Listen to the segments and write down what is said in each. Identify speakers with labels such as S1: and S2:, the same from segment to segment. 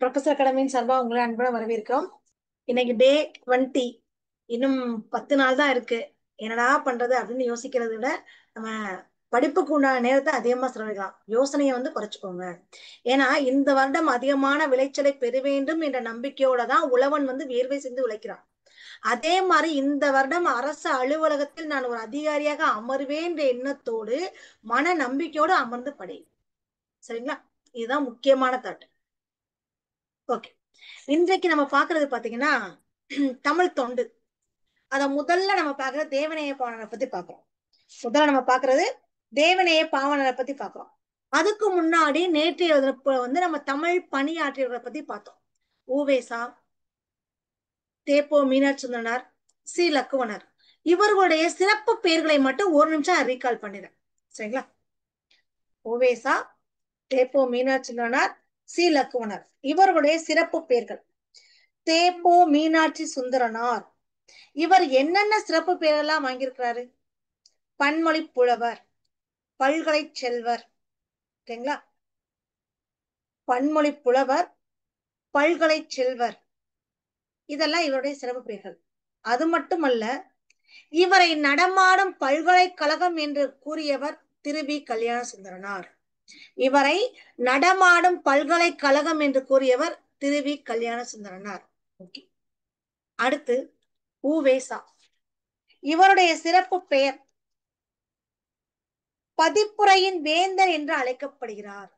S1: Professor அகாடமியின் சார்பா உங்களை அன்புடன் வரவேற்கிறோம். இன்னைக்கு டே 20. இன்னும் 10 நாள் தான் இருக்கு. என்னடா பண்றது அப்படின்னு யோசிக்கிறத விட நம்ம படிப்புக்கு உண்டான நேரத்தை அதிகமா செலவழிக்கலாம். யோசனையை குறைச்சுக்கோங்க. ஏன்னா இந்த வருடம் அதிகமான விளைச்சலை பெற வேண்டும் என்ற நம்பிக்கையோட தான் உழவன் வியர்வை சிந்து உழைக்கிறான். அதே மாதிரி இந்த வருடம் அரசு அலுவலகத்தில் நான் ஒரு அதிகாரியாக அமர்வேன் என்ற எண்ணத்தோடு மன நம்பிக்கையோடு அமர்ந்து படி. சரிங்களா? இதுதான் முக்கியமான தாட். ஓகே, இன்றைக்கு நம்ம பாக்குறது பாத்தீங்கன்னா தமிழ் தொண்டு. அத முதல்ல நம்ம பாக்குறது தேவநேய பாவனரை பத்தி பாக்குறோம். முதல்ல நம்ம பாக்குறது தேவநேய பாவனரை பத்தி பாக்குறோம். அதுக்கு முன்னாடி நேற்றைய நம்ம தமிழ் பணியாற்றியவர்களை பத்தி பார்த்தோம். ஊவேசா, தேப்போ மீனாட்சி சுந்தரனார், சி லக்குவனர். இவர்களுடைய சிறப்பு பெயர்களை மட்டும் ஒரு நிமிஷம் ரீகால் பண்ணிடுறேன். சரிங்களா? ஊவேசா, தேப்போ மீனாட்சி சுந்தரனார், சி லக்குவனர் இவர்களுடைய சிறப்பு பெயர்கள். தேப்போ மீனாட்சி சுந்தரனார் இவர் என்னென்ன சிறப்பு பெயரெல்லாம் வாங்கியிருக்கிறாரு? பன்மொழி புலவர், பல்கலை செல்வர். ஓகேங்களா? பன்மொழி புலவர், பல்கலை செல்வர், இதெல்லாம் இவருடைய சிறப்பு பெயர்கள். அது மட்டுமல்ல, இவரை நடமாடும் பல்கலைக்கழகம் என்று கூறியவர் திருவி கல்யாண சுந்தரனார். இவரை நடமாடும் பல்கலைக்கழகம் என்று கூறியவர் திருவி கல்யாண சுந்தரனார். அடுத்து ஊவேசா. இவருடைய சிறப்பு பெயர் பதிப்புரையின் வேந்தர் என்று அழைக்கப்படுகிறார்.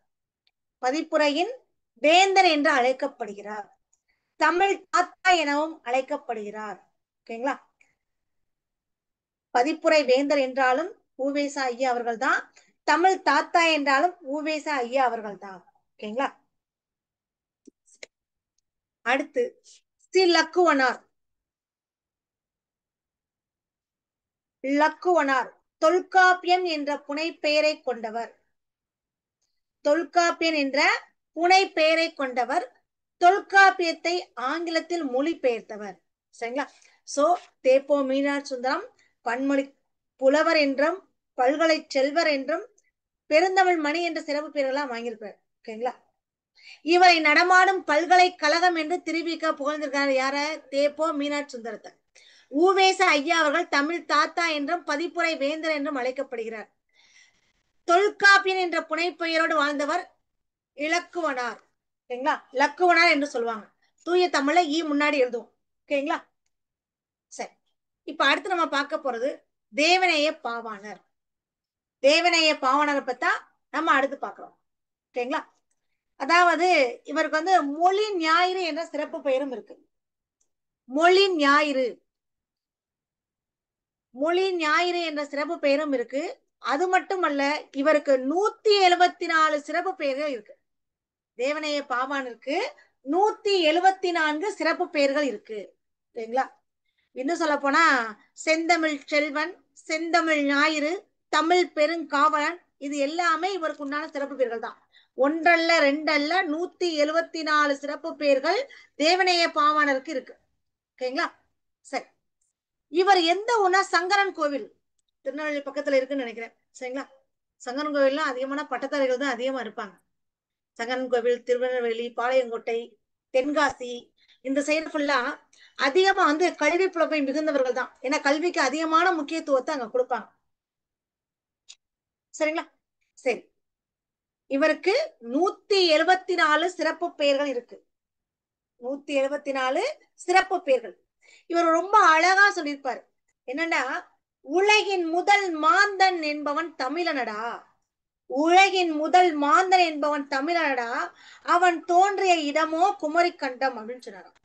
S1: பதிப்புரையின் வேந்தர் என்று அழைக்கப்படுகிறார். தமிழ் தாத்தா எனவும் அழைக்கப்படுகிறார். ஓகேங்களா? பதிப்புரை வேந்தர் என்றாலும் ஊவேசா ஐயா அவர்கள் தான். தமிழ் தாத்தா என்றாலும் ஊவேசா ஐயா அவர்கள் தான். ஓகேங்களா? அடுத்து சி லக்குவனார். லக்குவனார் தொல்காப்பியம் என்ற புனைப்பெயரை கொண்டவர். தொல்காப்பியன் என்ற புனை பெயரை கொண்டவர். தொல்காப்பியத்தை ஆங்கிலத்தில் மொழிபெயர்த்தவர். சரிங்களா? சோ தேப்போ மீனாட்சி சுந்தரம் பன்மொழி புலவர் என்றும் பல்கலை செல்வர் என்றும் பெருந்தமிழ் மணி என்ற சிறப்பு பெயர்கள்லாம் வாங்கியிருப்பார். ஓகேங்களா? இவரை நடமாடும் பல்கலைக்கழகம் என்று திருவிக்க புகழ்ந்திருக்காரு. யார? தேப்போ மீனாட்சி சுந்தரத்தை. ஊவேச ஐயா அவர்கள் தமிழ் தாத்தா என்றும் பதிப்புரை வேந்தர் என்றும் அழைக்கப்படுகிறார். தொல்காப்பியன் என்ற புனைப்பெயரோடு வாழ்ந்தவர் இலக்குவனார். ஓகேங்களா? லக்குவனார் என்று சொல்லுவாங்க. தூய தமிழ்ல ஈ முன்னாடி எழுதுவோம். ஓகேங்களா? சரி, இப்ப அடுத்து நம்ம பார்க்க போறது தேவநேய பாவாணர். தேவநேய பாவாணரை பத்தா நம்ம அடுத்து பார்க்கிறோம். ஓகேங்களா? அதாவது இவருக்கு மொழி ஞாயிறு என்ற சிறப்பு பெயரும் இருக்கு. மொழி ஞாயிறு, மொழி ஞாயிறு என்ற சிறப்பு பெயரும் இருக்கு. அது மட்டுமல்ல, இவருக்கு 174 சிறப்பு பெயர்கள் இருக்கு. தேவநேய பாவாணருக்கு 174 சிறப்பு பெயர்கள் இருக்கு. சரிங்களா? இன்னும் சொல்ல போனா செந்தமிழ் செல்வன், செந்தமிழ் ஞாயிறு, தமிழ் பெருங்காவலன், இது எல்லாமே இவருக்கு உண்டான சிறப்பு பெயர்கள் தான். ஒன்றல்ல ரெண்டல்ல 174 சிறப்பு பெயர்கள் தேவநேய பாவாணருக்கு இருக்கு. ஓகேங்களா? சரி, இவர் எந்த ஊர்னா சங்கரன் கோவில், திருநெல்வேலி பக்கத்துல இருக்குன்னு நினைக்கிறேன். சரிங்களா? சங்கரன் கோவில்லாம் அதிகமான பட்டதாரிகள் தான் அதிகமா இருப்பாங்க. சங்கரன் கோவில், திருநெல்வேலி, பாளையங்கோட்டை, தென்காசி, இந்த சைடு ஃபுல்லா அதிகமா கல்வி புலமை மிகுந்தவர்கள் தான். ஏன்னா கல்விக்கு அதிகமான முக்கியத்துவத்தை அங்க கொடுப்பாங்க. சரிங்களா? சரி, இவருக்கு 174 சிறப்பு பெயர்கள் இருக்கு. 174 சிறப்பு பெயர்கள். இவர் ரொம்ப அழகா சொல்லியிருப்பாரு. என்னன்னா, உலகின் முதல் மாந்தன் என்பவன் தமிழனடா. உலகின் முதல் மாந்தன் என்பவன் தமிழனடா, அவன் தோன்றிய இடமோ குமரி கண்டம் அப்படின்னு சொன்னாராம்.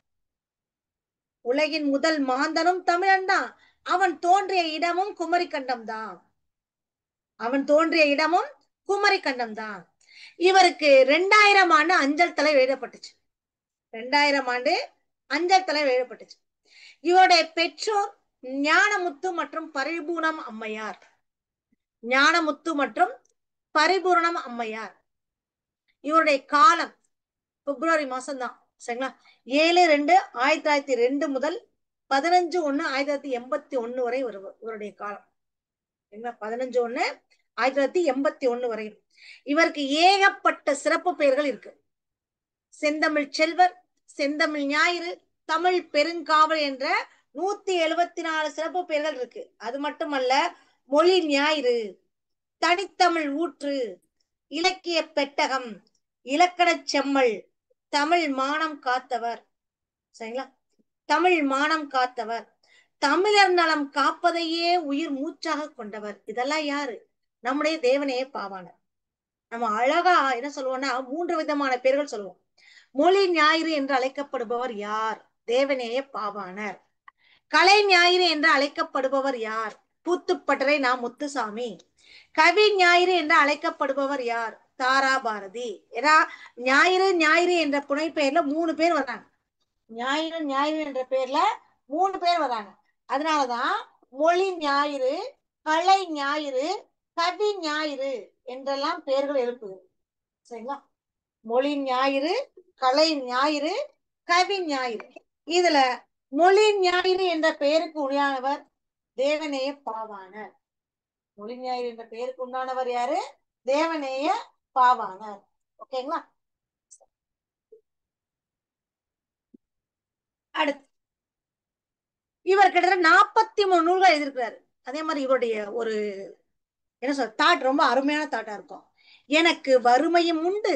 S1: உலகின் முதல் மாந்தனும் தமிழன் தான், அவன் தோன்றிய இடமும் குமரி கண்டம் தான். அவன் தோன்றிய இடமும் குமரி கண்டம் தான். இவருக்கு 2000 ஆண்டு அஞ்சல் தலை எழுதப்பட்டுச்சு. 2000 ஆண்டு அஞ்சல் தலை எழுதப்பட்டுச்சு. இவருடைய பெற்றோர் ஞானமுத்து மற்றும் பரிபூர்ணம் அம்மையார். ஞானமுத்து மற்றும் பரிபூர்ணம் அம்மையார். இவருடைய காலம் பிப்ரவரி மாசம் தான். சரிங்களா? 7/2/1902 முதல் 15/1/1981 வரை இவருடைய காலம். 15/1/1981 வரை. இவருக்கு ஏகப்பட்ட சிறப்பு பெயர்கள் இருக்கு. செந்தமிழ் செல்வர், செந்தமிழ் ஞாயிறு, தமிழ் பெருங்காவல் என்ற 174 சிறப்பு பெயர்கள் இருக்கு. அது மட்டுமல்ல, மொழி ஞாயிறு, தனித்தமிழ் ஊற்று, இலக்கிய பெட்டகம், இலக்கண செம்மல், தமிழ் மானம் காத்தவர். சரிங்களா? தமிழ் மானம் காத்தவர், தமிழர் நலம் காப்பதையே உயிர் மூச்சாக கொண்டவர். இதெல்லாம் யாரு? நம்முடைய தேவனையே பாவாணர். நம்ம அழகா என்ன சொல்லுவோம்னா 3 விதமான பெயர்கள் சொல்லுவோம். மொழி ஞாயிறு என்று அழைக்கப்படுபவர் யார்? தேவநேய பாவாணர். கலை ஞாயிறு என்று அழைக்கப்படுபவர் யார்? பூத்துப்பட்டறை நா. முத்துசாமி. கவி ஞாயிறு என்று அழைக்கப்படுபவர் யார்? தாரா பாரதி. ஏன்னா ஞாயிறு ஞாயிறு என்ற புனை பெயர்ல 3 பேர் வர்றாங்க. ஞாயிறு ஞாயிறு என்ற பேர்ல 3 பேர் வர்றாங்க. அதனாலதான் மொழி ஞாயிறு, கலை ஞாயிறு, கவி ஞாயிறு என்றெல்லாம் பெயர்கள் எழுப்புது. சரிங்களா? மொழி ஞாயிறு, கலை ஞாயிறு, கவி ஞாயிறு. இதுல மொழி ஞாயிறு என்ற பெயருக்கு உண்டானவர் தேவநேய பாவாணர். மொழி ஞாயிறு என்ற பெயருக்கு உண்டானவர் யாரு? தேவநேய பாவாணர். ஓகேங்களா? அடுத்து இவர் கிட்டத்தட்ட 43 நூல்கள் எழுதியிருக்கிறாரு. அதே மாதிரி இவருடைய ஒரு என்ன சொல்ற தாட் ரொம்ப அருமையான தாட்டா இருக்கும். எனக்கு வறுமையும் உண்டு,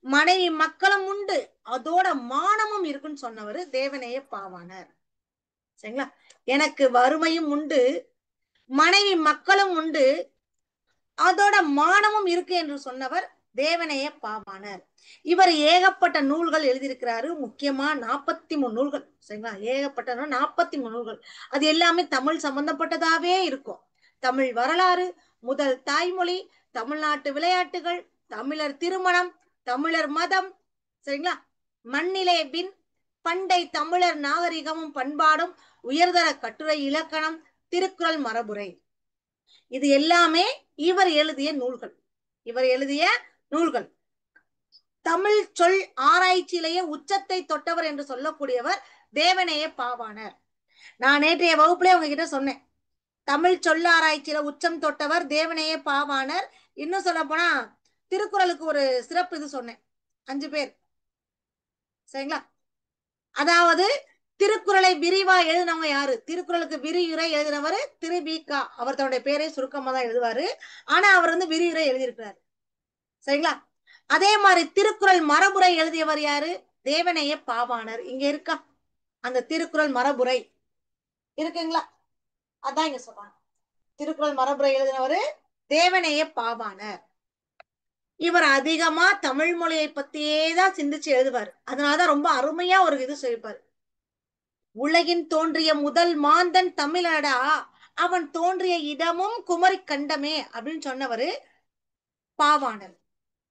S1: மனைவி மக்களும் உண்டு, அதோட மானமும் இருக்குன்னு சொன்னவர் தேவநேய பாவாணர். சரிங்களா? எனக்கு வறுமையும் உண்டு, மனைவி மக்களும் உண்டு, அதோட மானமும் இருக்கு என்று சொன்னவர் தேவநேய பாவாணர். இவர் ஏகப்பட்ட நூல்கள் எழுதியிருக்கிறாரு. முக்கியமா 43 நூல்கள். சரிங்களா? ஏகப்பட்ட 43 நூல்கள். அது எல்லாமே தமிழ் சம்பந்தப்பட்டதாவே இருக்கும். தமிழ் வரலாறு, முதல் தாய்மொழி, தமிழ்நாட்டு விளையாட்டுகள், தமிழர் திருமணம், தமிழர் மதம், சரிங்களா, மண்ணிலே பின், பண்டை தமிழர் நாகரிகமும் பண்பாடும், உயர்தர கட்டுரை இலக்கணம், திருக்குறள் மரபுரை. இது எல்லாமே இவர் எழுதிய நூல்கள். இவர் எழுதிய நூல்கள். தமிழ் சொல் ஆராய்ச்சியிலேயே உச்சத்தை தொட்டவர் என்று சொல்லக்கூடியவர் தேவநேய பாவாணர். நான் நேற்றைய வகுப்புல உங்ககிட்ட சொன்னேன், தமிழ் சொல் ஆராய்ச்சியில உச்சம் தொட்டவர் தேவநேய பாவாணர். இன்னும் சொல்ல போனா திருக்குறளுக்கு ஒரு சிறப்பு இது சொன்னேன், 5 பேர். சரிங்களா? அதாவது திருக்குறளை விரிவா எழுதினவங்க யாரு? திருக்குறளுக்கு விரிவுரை எழுதினவர் திரு வி.க. அவர் தன்னுடைய பேரை சுருக்கமா தான் எழுதுவாரு. ஆனா அவர் விரிவுரை எழுதியிருக்கிறார். சரிங்களா? அதே மாதிரி திருக்குறள் மரபுரை எழுதியவர் யாரு? தேவநேய பாவாணர். இங்க இருக்கா அந்த திருக்குறள் மரபுரை? இருக்குங்களா? அதான் இங்க சொல்றாங்க. திருக்குறள் மரபுரை எழுதினவர் தேவநேய பாவாணர். இவர் அதிகமா தமிழ் மொழியை பத்தியே தான் சிந்திச்சு எழுதுவார். அதனாலதான் ரொம்ப அருமையா ஒரு இது சொல்லிப்பாரு. உலகின் தோன்றிய முதல் மாந்தன் தமிழடா, அவன் தோன்றிய இடமும் குமரி கண்டமே அப்படின்னு சொன்னவரு பாவாணர்.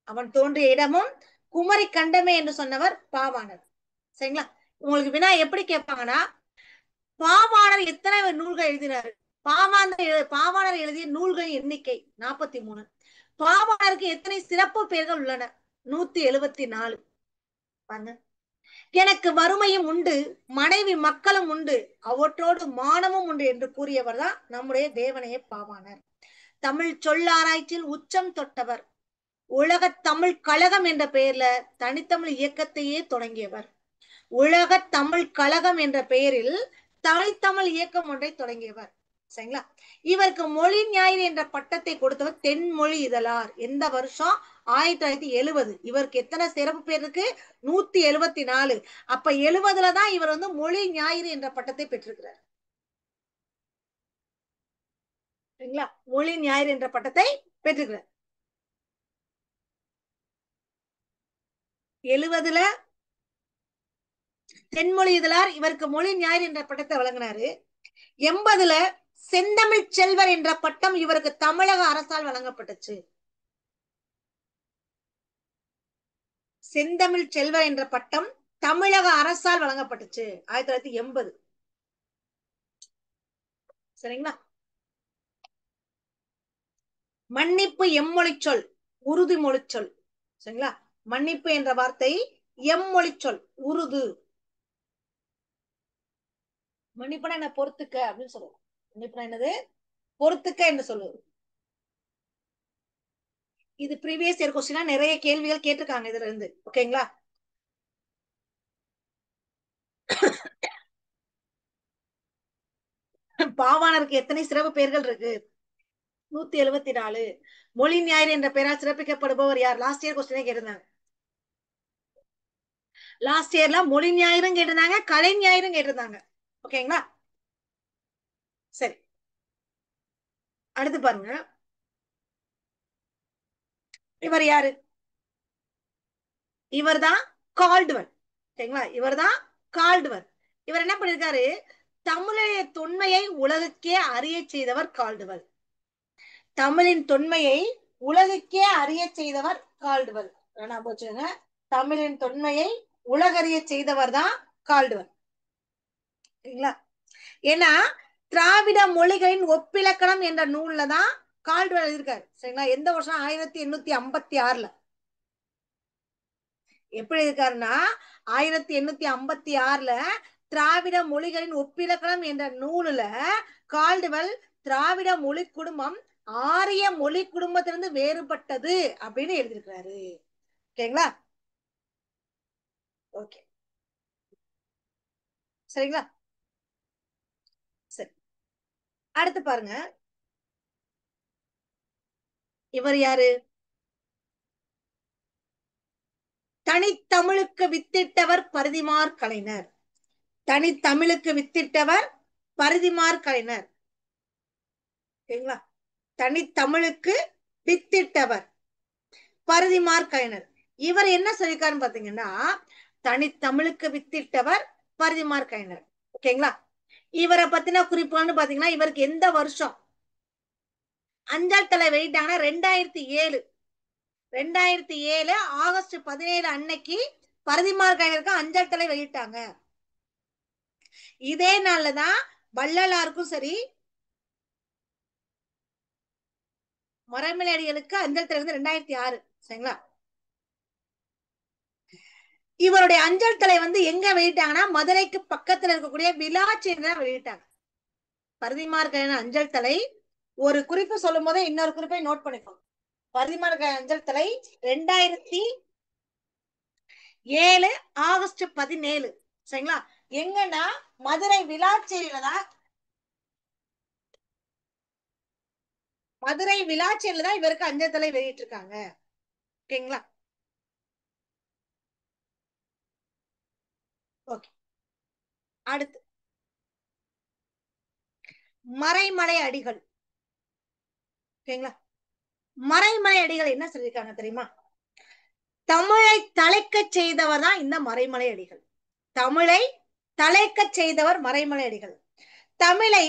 S1: அவன் தோன்றிய இடமும் குமரி கண்டமே என்று சொன்னவர் பாவாணர். சரிங்களா? உங்களுக்கு வினா எப்படி கேட்பாங்கன்னா, பாவாணர் எத்தனை நூல்கள் எழுதினாரு? பாவாணர் எழுதிய நூல்கள் எண்ணிக்கை 43. பாவாணருக்கு எத்தனை சிறப்பு பெயர்கள் உள்ளன? 174. எனக்கு வறுமையும் உண்டு, மனைவி மக்களும் உண்டு, அவற்றோடு மானமும் உண்டு என்று கூறியவர் தான் நம்முடைய தேவநேய பாவாணர். தமிழ் சொல்லாராய்ச்சியில் உச்சம் தொட்டவர். உலக தமிழ் கழகம் என்ற பெயர்ல தனித்தமிழ் இயக்கத்தையே தொடங்கியவர். உலக தமிழ் கழகம் என்ற பெயரில் தனித்தமிழ் இயக்கம் ஒன்றை தொடங்கியவர். சரிங்களா? இவருக்கு மொழி ஞாயிறு என்ற பட்டத்தை கொடுத்தவர் தென்மொழி இதழார். எந்த வருஷம்? 1970. இவருக்கு எத்தனை சிறப்பு பேர் இருக்கு? 174. அப்ப 70ல தான் இவர் மொழி ஞாயிறு என்ற பட்டத்தை பெற்றிருக்கிறார். சரிங்களா? மொழி ஞாயிறு என்ற பட்டத்தை பெற்றிருக்கிறார். 70ல தென்மொழி இதழார் இவருக்கு மொழி ஞாயிறு என்ற பட்டத்தை வழங்கினாரு. 80ல செந்தமிழ் செல்வர் என்ற பட்டம் இவருக்கு தமிழக அரசால் வழங்கப்பட்டுச்சு. செந்தமிழ் செல்வர் என்ற பட்டம் தமிழக அரசால் வழங்கப்பட்டுச்சு 1980. சரிங்களா? மன்னிப்பு எம்மொழி சொல், உறுதிமொழி சொல். சரிங்களா? மன்னிப்பு என்ற வார்த்தை எம்மொழி சொல், உருது. மன்னிப்புனா என்ன? பொறுத்துக்க அப்படின்னு சொல்லுவோம். மன்னிப்புனா என்னது? பொறுத்துக்க என்று சொல்லுவது. இது ப்ரீவியஸ் இயர் கொஸ்டினா நிறைய கேள்விகள் கேட்டிருக்காங்க இதுல இருந்து. ஓகேங்களா? பாவாணருக்கு எத்தனை சிறப்பு பெயர்கள் இருக்கு? 174. மொழி ஞாயிறு என்ற பெயரால் சிறப்பிக்கப்படுபவர் யார்? லாஸ்ட் இயர் கொஸ்டினே கேட்டிருந்தாங்க. லாஸ்ட் இயர்ல மொழி ஞாயிறும் கேட்டிருந்தாங்க, கலை ஞாயிறும் கேட்டிருந்தாங்க. ஓகேங்களா? சரி, அடுத்து பாருங்க. இவர் யாரு? இவர் தான் கால்டுவல். சரிங்களா? இவர் தான் கால்டுவல். இவர் என்ன பண்ணிருக்காரு? தமிழைய தொன்மையை உலகுக்கே அறிய செய்தவர் கால்டுவல். தமிழின் தொன்மையை உலகுக்கே அறிய செய்தவர் கால்டுவல். போச்சுங்க. தமிழின் தொன்மையை உலகறிய செய்தவர் தான் கால்டுவல். சரிங்களா? ஏன்னா திராவிட மொழிகளின் ஒப்பிலக்கணம் என்ற நூல்ல தான் கால்டுவல் எழுதியிருக்காரு. சரிங்களா? எந்த வருஷம்? 1856. எப்படி இருக்காருன்னா 1856 திராவிட மொழிகளின் ஒப்பிலக்கணம் என்ற நூலுல கால்டுவல் திராவிட மொழி குடும்பம் ஆரிய மொழி குடும்பத்திலிருந்து வேறுபட்டது அப்படின்னு எழுதியிருக்கிறாரு. ஓகேங்களா? ஓகே, சரிங்களா? சரி, அடுத்து பாருங்க. இவர் யாரு? தனித்தமிழுக்கு வித்திட்டவர் பரிதிமாற் கலைஞர். தனித்தமிழுக்கு வித்திட்டவர் பரிதிமாற் கலைஞர். ஓகேங்களா? தனித்தமிழுக்கு வித்திட்டவர் பரிதிமாற் கலைஞர். இவர் என்ன சொல்லிருக்காருன்னு பாத்தீங்கன்னா, தனித்தமிழுக்கு வித்திட்டவர் பரிதிமாற் கலைஞர். ஓகேங்களா? இவரை பத்தின குறிப்புன்னு பாத்தீங்கன்னா, இவருக்கு எந்த வருஷம் அஞ்சல் தலை வெளியிட்டாங்கன்னா 2007. 2007 ஆகஸ்ட் 17 அன்னைக்கு பரிதிமாற் கலைஞருக்கு அஞ்சல் தலை வெளியிட்டாங்க. இதே நாள்லதான் வள்ளலாருக்கும் சரி மறைமலையடிகளுக்கு அஞ்சல் தலை வந்து 2006. சரிங்களா? இவருடைய அஞ்சல் தலை வந்து எங்க வெளியிட்டாங்கன்னா மதுரைக்கு பக்கத்துல இருக்கக்கூடிய விளாச்சேரியில வெளியிட்டாங்க. பரிதிமாற் கலைஞர் அஞ்சல் தலை ஒரு குறிப்பு சொல்லும் போதே இன்னொரு குறிப்பை நோட் பண்ணிக்கோங்க. பரிதிமாற் கலைஞர் அஞ்சல் தலை 2007 ஆகஸ்ட் 17. சரிங்களா? எங்கன்னா மதுரை விளாச்சேரியில தான் இவருக்கு அஞ்சல் தலை வெளியிட்டு இருக்காங்க. ஓகேங்களா? ஓகே, அடுத்து மறைமலை அடிகள். ஓகேங்களா? மறைமலை அடிகள் என்ன சொல்லியிருக்காங்க தெரியுமா? தமிழை தலைக்க செய்தவர் தான் இந்த மறைமலை அடிகள். தமிழை தலைக்க செய்தவர் மறைமலை அடிகள். தமிழை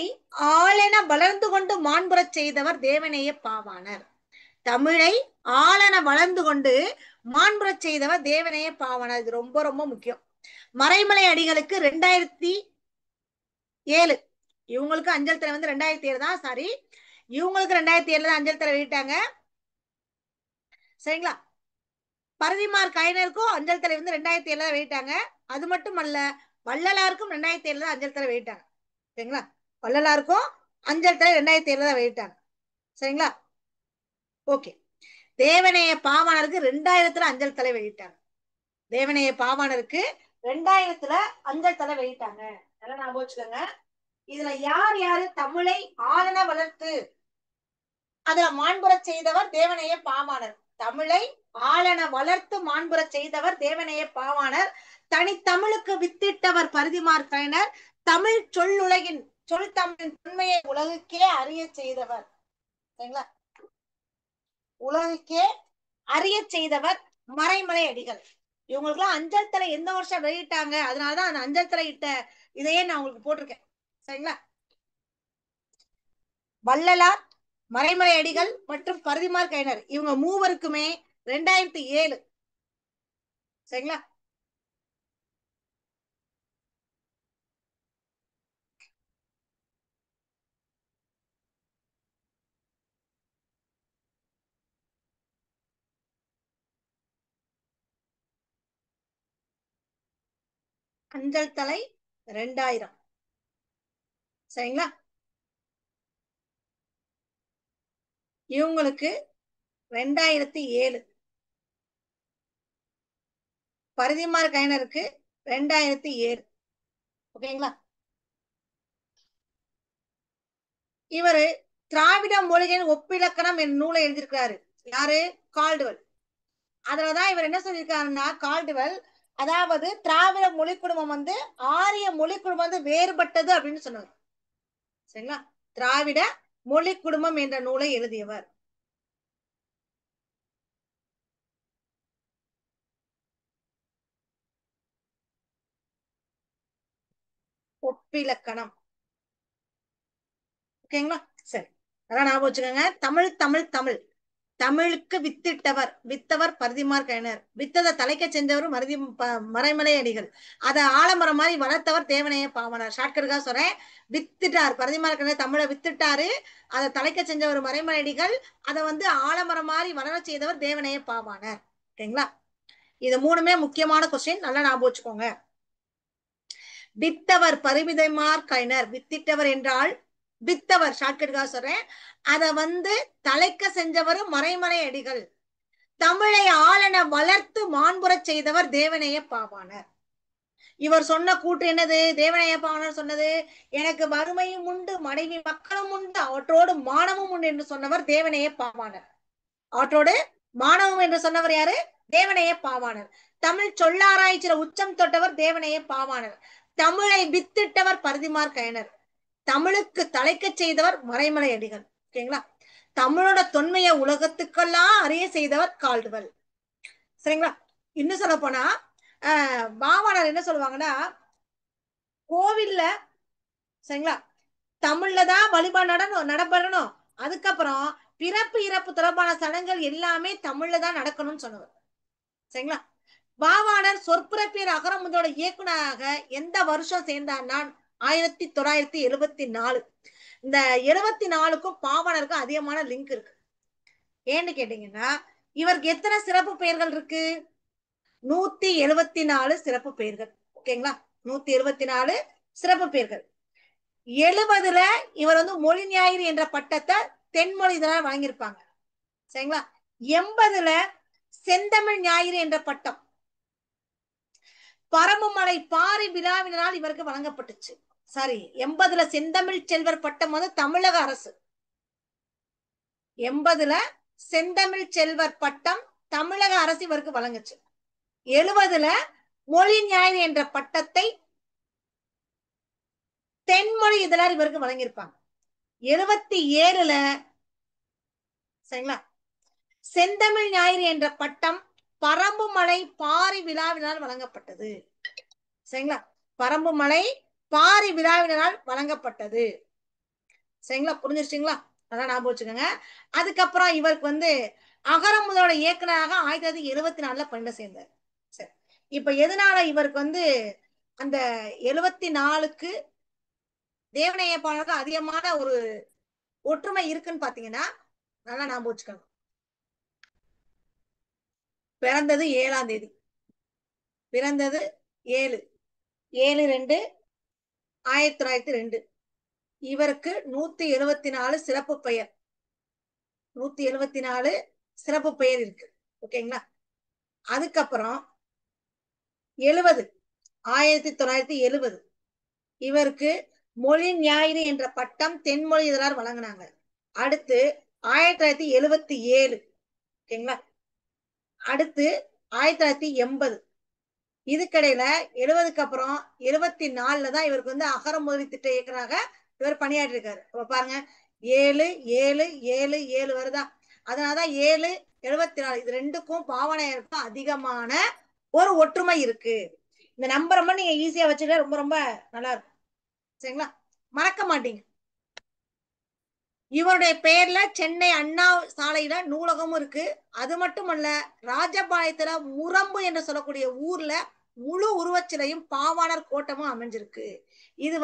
S1: ஆளென வளர்ந்து கொண்டு மாண்புறச் செய்தவர் தேவநேய பாவாணர். தமிழை ஆளென வளர்ந்து கொண்டு மாண்புறச் செய்தவர் தேவநேய பாவாணர். இது ரொம்ப ரொம்ப முக்கியம். மறைமலை அடிகளுக்கு 2007. இவங்களுக்கு அஞ்சல் தலை வந்து 2007 தான். சாரி, இவங்களுக்கு 2007 தான் அஞ்சல் தலை வெளியிட்டாங்க. சரிங்களா? பரிதிமாற் கலைஞருக்கும் அஞ்சல் தலை வந்து 2007 தான் வெளியிட்டாங்க. அது மட்டும் அல்ல, வள்ளலாருக்கும் 2007 தான் அஞ்சல் தலை வெளியிட்டாங்க. சரிங்களா? வள்ளலாருக்கும் அஞ்சல் தலை 2007 தான் வெளியிட்டாங்க. சரிங்களா? ஓகே. தேவநேய பாவாணருக்கு 2000 அஞ்சல் தலை வெளியிட்டாங்க. தேவநேய பாவாணருக்கு 2000 அஞ்சல் தலை வெளியிட்டாங்க. நல்லா ஞாபகம் வச்சுக்கோங்க. இதுல யார் யாரு தமிழை ஆளன வளர்த்து அதுல மாண்புறச் செய்தவர் தேவநேய பாவாணர். தமிழை ஆளன வளர்த்து மாண்புறச் செய்தவர் தேவநேய பாவாணர். தனித்தமிழுக்கு வித்திட்டவர் பரிதிமாற் கலைஞர். தமிழ் சொல்லுலகின் சொல் தமிழின் உண்மையை உலகுக்கே அறிய செய்தவர். சரிங்களா? உலகுக்கே அறிய செய்தவர் மறைமலை அடிகள். இவங்களுக்கு எல்லாம் அஞ்சல் தலை எந்த வருஷம் வெளியிட்டாங்க, அதனாலதான் அந்த அஞ்சல் தலை இட்ட இதையே நான் உங்களுக்கு போட்டிருக்கேன். சரிங்களா? வள்ளலார், மறைமலை அடிகள் மற்றும் பரிதிமாற் கலைஞர் இவங்க மூவருக்குமே 2007. சரிங்களா? அஞ்சல் தலை 2000. சரிங்களா? இவங்களுக்கு 2007. பரிதிமாற் கலைஞருக்கு 2007. ஓகேங்களா? இவரு திராவிட மொழிகளின் ஒப்பிலக்கணம் என் நூலை எழுதியிருக்கிறாரு. யாரு? கால்டுவெல். அதுலதான் இவர் என்ன சொல்லியிருக்காருன்னா, கால்டுவெல், அதாவது திராவிட மொழி குடும்பம் ஆரிய மொழி குடும்பம் வேறுபட்டது அப்படின்னு சொன்னார். சரிங்களா? திராவிட மொழி குடும்பம் என்ற நூலை எழுதியவர். ஒப்பிலக்கணம். ஓகேங்களா? சரி, அதான் ஞாபகம் வச்சுக்கோங்க. தமிழ் தமிழ் தமிழ். தமிழுக்கு வித்திட்டவர், வித்தவர் பரிதிமார் கயனர், வித்ததை தலைக்க செஞ்சவர் மறைமலை அடிகள், அதை ஆலமரம் மாதிரி வளர்த்தவர் தேவனைய பாவனார். ஷார்ட்கட்டுக்காக சொல்றேன். வித்துட்டார் பரிதிமார் கயனர், தமிழை வித்துட்டாரு. அதை தலைக்க செஞ்சவர் மறைமலை அடிகள், அதை ஆலமரம் மாதிரி வளர செய்தவர் தேவனைய பாவானார். ஓகேங்களா? இது மூணுமே முக்கியமான கொஸ்டின், நல்லா ஞாபகம் வச்சுக்கோங்க. வித்தவர் பரிமிதமார் கயனர், வித்திட்டவர் என்றால் வித்தவர், ஷார்ட்கட்டுக்காக சொல்றேன். அத தலைக்க செஞ்சவர் மறைமலை அடிகள். தமிழை ஆளன வளர்த்து மாண்புறச் செய்தவர் தேவனைய பாவாணர். இவர் சொன்ன கூட்டு என்னது? தேவனைய பாவாணர் சொன்னது, எனக்கு வறுமையும் உண்டு, மனைவி மக்களும் உண்டு, அவற்றோடு மானமும் உண்டு என்று சொன்னவர் தேவனைய பாவாணர். அவற்றோடு மானவம் என்று சொன்னவர் யாரு? தேவனைய பாவாணர். தமிழ் சொல்லாராய்ச்சியில உச்சம் தொட்டவர் தேவனைய பாவாணர். தமிழை வித்திட்டவர் பரிதிமார் கயனர். தமிழுக்கு தலைக்க செய்தவர் மறைமலை அடிகள். ஓகேங்களா? தமிழோட தொன்மையை உலகத்துக்கெல்லாம் அறிய செய்தவர் கால்டுவெல். சரிங்களா? இன்னும் சொல்ல போனா பாவாணர் என்ன சொல்லுவாங்கன்னா, கோவில்ல சரிங்களா தமிழ்லதான் வழிபாடு நடப்படணும். அதுக்கப்புறம் பிறப்பு இறப்பு தொடர்பான சடங்குகள் எல்லாமே தமிழ்ல தான் நடக்கணும்னு சொன்னவர். சரிங்களா? பாவாணர் சொற்பிறப்பியர் அகரமுதோட இயக்குனராக எந்த வருஷம் சேர்ந்தார்னா 1974. இந்த 74க்கும் பாவாணருக்கும் அதிகமான லிங்க் இருக்கு. ஏன்னு கேட்டீங்கன்னா, இவருக்கு எத்தனை சிறப்பு பெயர்கள் இருக்கு? 174 சிறப்பு பெயர்கள். ஓகேங்களா? 174 சிறப்பு பெயர்கள். 70ல இவர் மொழி ஞாயிறு என்ற பட்டத்தை தென்மொழி இதழால் வழங்கியிருப்பாங்க. சரிங்களா? 80ல செந்தமிழ் ஞாயிறு என்ற பட்டம் பரம்புமலை பாரி விழாவினால் இவருக்கு வழங்கப்பட்டுச்சு. சாரி, 80ல செந்தமிழ் செல்வர் பட்டம் தமிழக அரசு. 80ல செந்தமிழ் செல்வர் பட்டம் தமிழக அரசு இவருக்கு வழங்குச்சு. 70ல மொழி ஞாயிறு என்ற பட்டத்தை தென்மொழி இதழார் இவருக்கு வழங்கியிருப்பாங்க. 77ல சரிங்களா செந்தமிழ் ஞாயிறு என்ற பட்டம் பரம்புமலை பாரி விழாவினால் வழங்கப்பட்டது. சரிங்களா? பரம்புமலை பாரி விழாவினால் வழங்கப்பட்டது. சரிங்களா? புரிஞ்சிருச்சுங்களா? அதான் ஞாபகம் வச்சுக்கோங்க. அதுக்கப்புறம் இவருக்கு அகரமுதோட இயக்குனராக 1974ல பணியில சேர்ந்தார். சரி, இப்ப எதனால இவருக்கு அந்த 74க்கு தேவனைய பாடலுக்கு அதிகமான ஒரு ஒற்றுமை இருக்குன்னு பாத்தீங்கன்னா, நல்லா ஞாபகம் வச்சுக்கோங்க. பிறந்தது 7ஆம் தேதி, பிறந்தது 7/7/2/1902. இவருக்கு 174 சிறப்பு பெயர், 174 சிறப்பு பெயர் இருக்கு. ஓகேங்களா? அதுக்கப்புறம் 70, 1970 இவருக்கு மொழி ஞாயிறு என்ற பட்டம் தென்மொழி இதழார் வழங்கினாங்க. அடுத்து 1977. ஓகேங்களா? அடுத்து 1980. இதுக்கிடையில 70க்கு அப்புறம் 74ல தான் இவருக்கு அகரமுதலி திட்ட இயக்குனராக இவர் பணியாற்றி இருக்காரு. அப்ப பாருங்க, 7/7/7/7 வருதா? அதனாலதான் 7/74. இது ரெண்டுக்கும் பாவனையருக்கும் அதிகமான ஒரு ஒற்றுமை இருக்கு. இந்த நம்பரை மட்டும் நீங்க ஈஸியா வச்சுக்க ரொம்ப ரொம்ப நல்லா இருக்கும். சரிங்களா? மறக்க மாட்டீங்க. இவருடைய பெயர்ல சென்னை அண்ணா சாலையில நூலகமும் இருக்கு. அது மட்டுமல்ல, ராஜபாளையத்துல முரம்பு என்று சொல்லக்கூடிய ஊர்ல முழு உருவச்சிலையும் பாவாணர் கோட்டமும் அமைஞ்சிருக்கு. இது